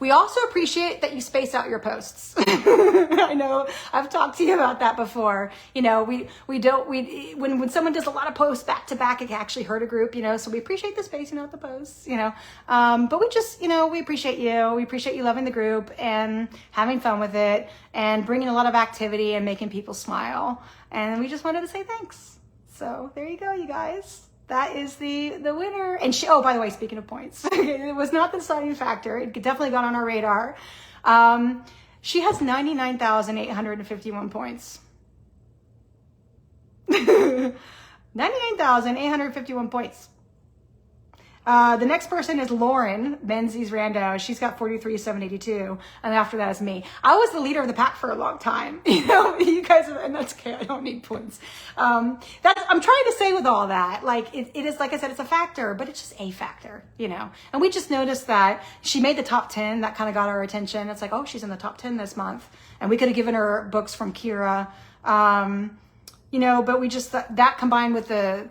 We also appreciate that you space out your posts. I know I've talked to you about that before. You know, when someone does a lot of posts back to back, it can actually hurt a group, you know, so we appreciate the spacing out the posts, you know, but we just, you know, we appreciate you. We appreciate you loving the group and having fun with it and bringing a lot of activity and making people smile. And we just wanted to say thanks. So there you go, you guys. That is the winner. And she, oh, by the way, speaking of points, it was not the deciding factor. It definitely got on our radar. She has 99,851 points. 99,851 points. The next person is Lauren Menzies Rando. She's got 43,782. And after that is me. I was the leader of the pack for a long time. You know, you guys, and that's okay. I don't need points. I'm trying to say with all that, like, it is, like I said, it's a factor, but it's just a factor, you know. And we just noticed that she made the top 10. That kind of got our attention. It's like, oh, she's in the top 10 this month. And we could have given her books from Kyra. You know, but we just, that combined with the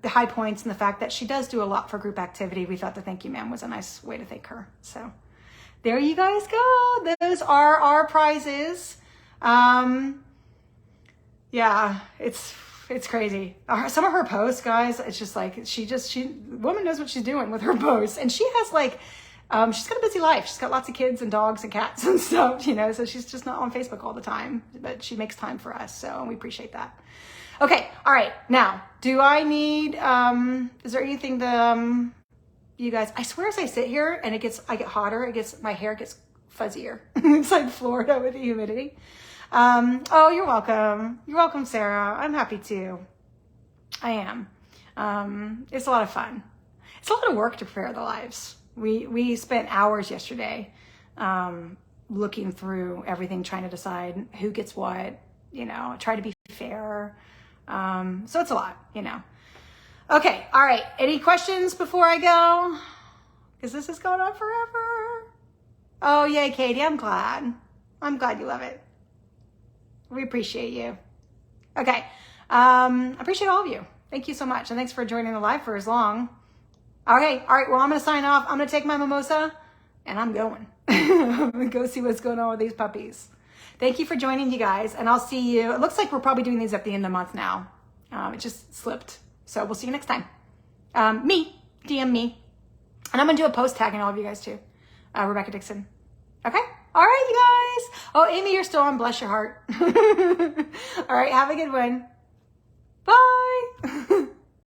high points and the fact that she does do a lot for group activity, we thought the thank you ma'am was a nice way to thank her. So there you guys go. Those are our prizes. Yeah, it's crazy. Some of her posts, guys, it's just like, woman knows what she's doing with her posts. And she has like, she's got a busy life. She's got lots of kids and dogs and cats and stuff, you know, so she's just not on Facebook all the time, but she makes time for us. So we appreciate that. Okay. All right. Now, do I need, is there anything you guys, I swear as I sit here and I get hotter, my hair gets fuzzier. It's like Florida with the humidity. Oh, you're welcome. You're welcome, Sarah. I'm happy too. I am. It's a lot of fun. It's a lot of work to prepare the lives. We spent hours yesterday looking through everything, trying to decide who gets what, you know, try to be fair. So it's a lot, you know. Okay, all right. Any questions before I go? Because this is going on forever. Oh, yay, Katie. I'm glad. I'm glad you love it. We appreciate you. Okay. I appreciate all of you. Thank you so much. And thanks for joining the live for as long. Okay, all right, well, I'm going to sign off. I'm going to take my mimosa, and I'm going. I'm going to go see what's going on with these puppies. Thank you for joining, you guys, and I'll see you. It looks like we're probably doing these at the end of the month now. It just slipped. So we'll see you next time. DM me. And I'm going to do a post tagging all of you guys, too. Rebecca Dixon. Okay? All right, you guys. Oh, Amy, you're still on. Bless your heart. All right, have a good one. Bye.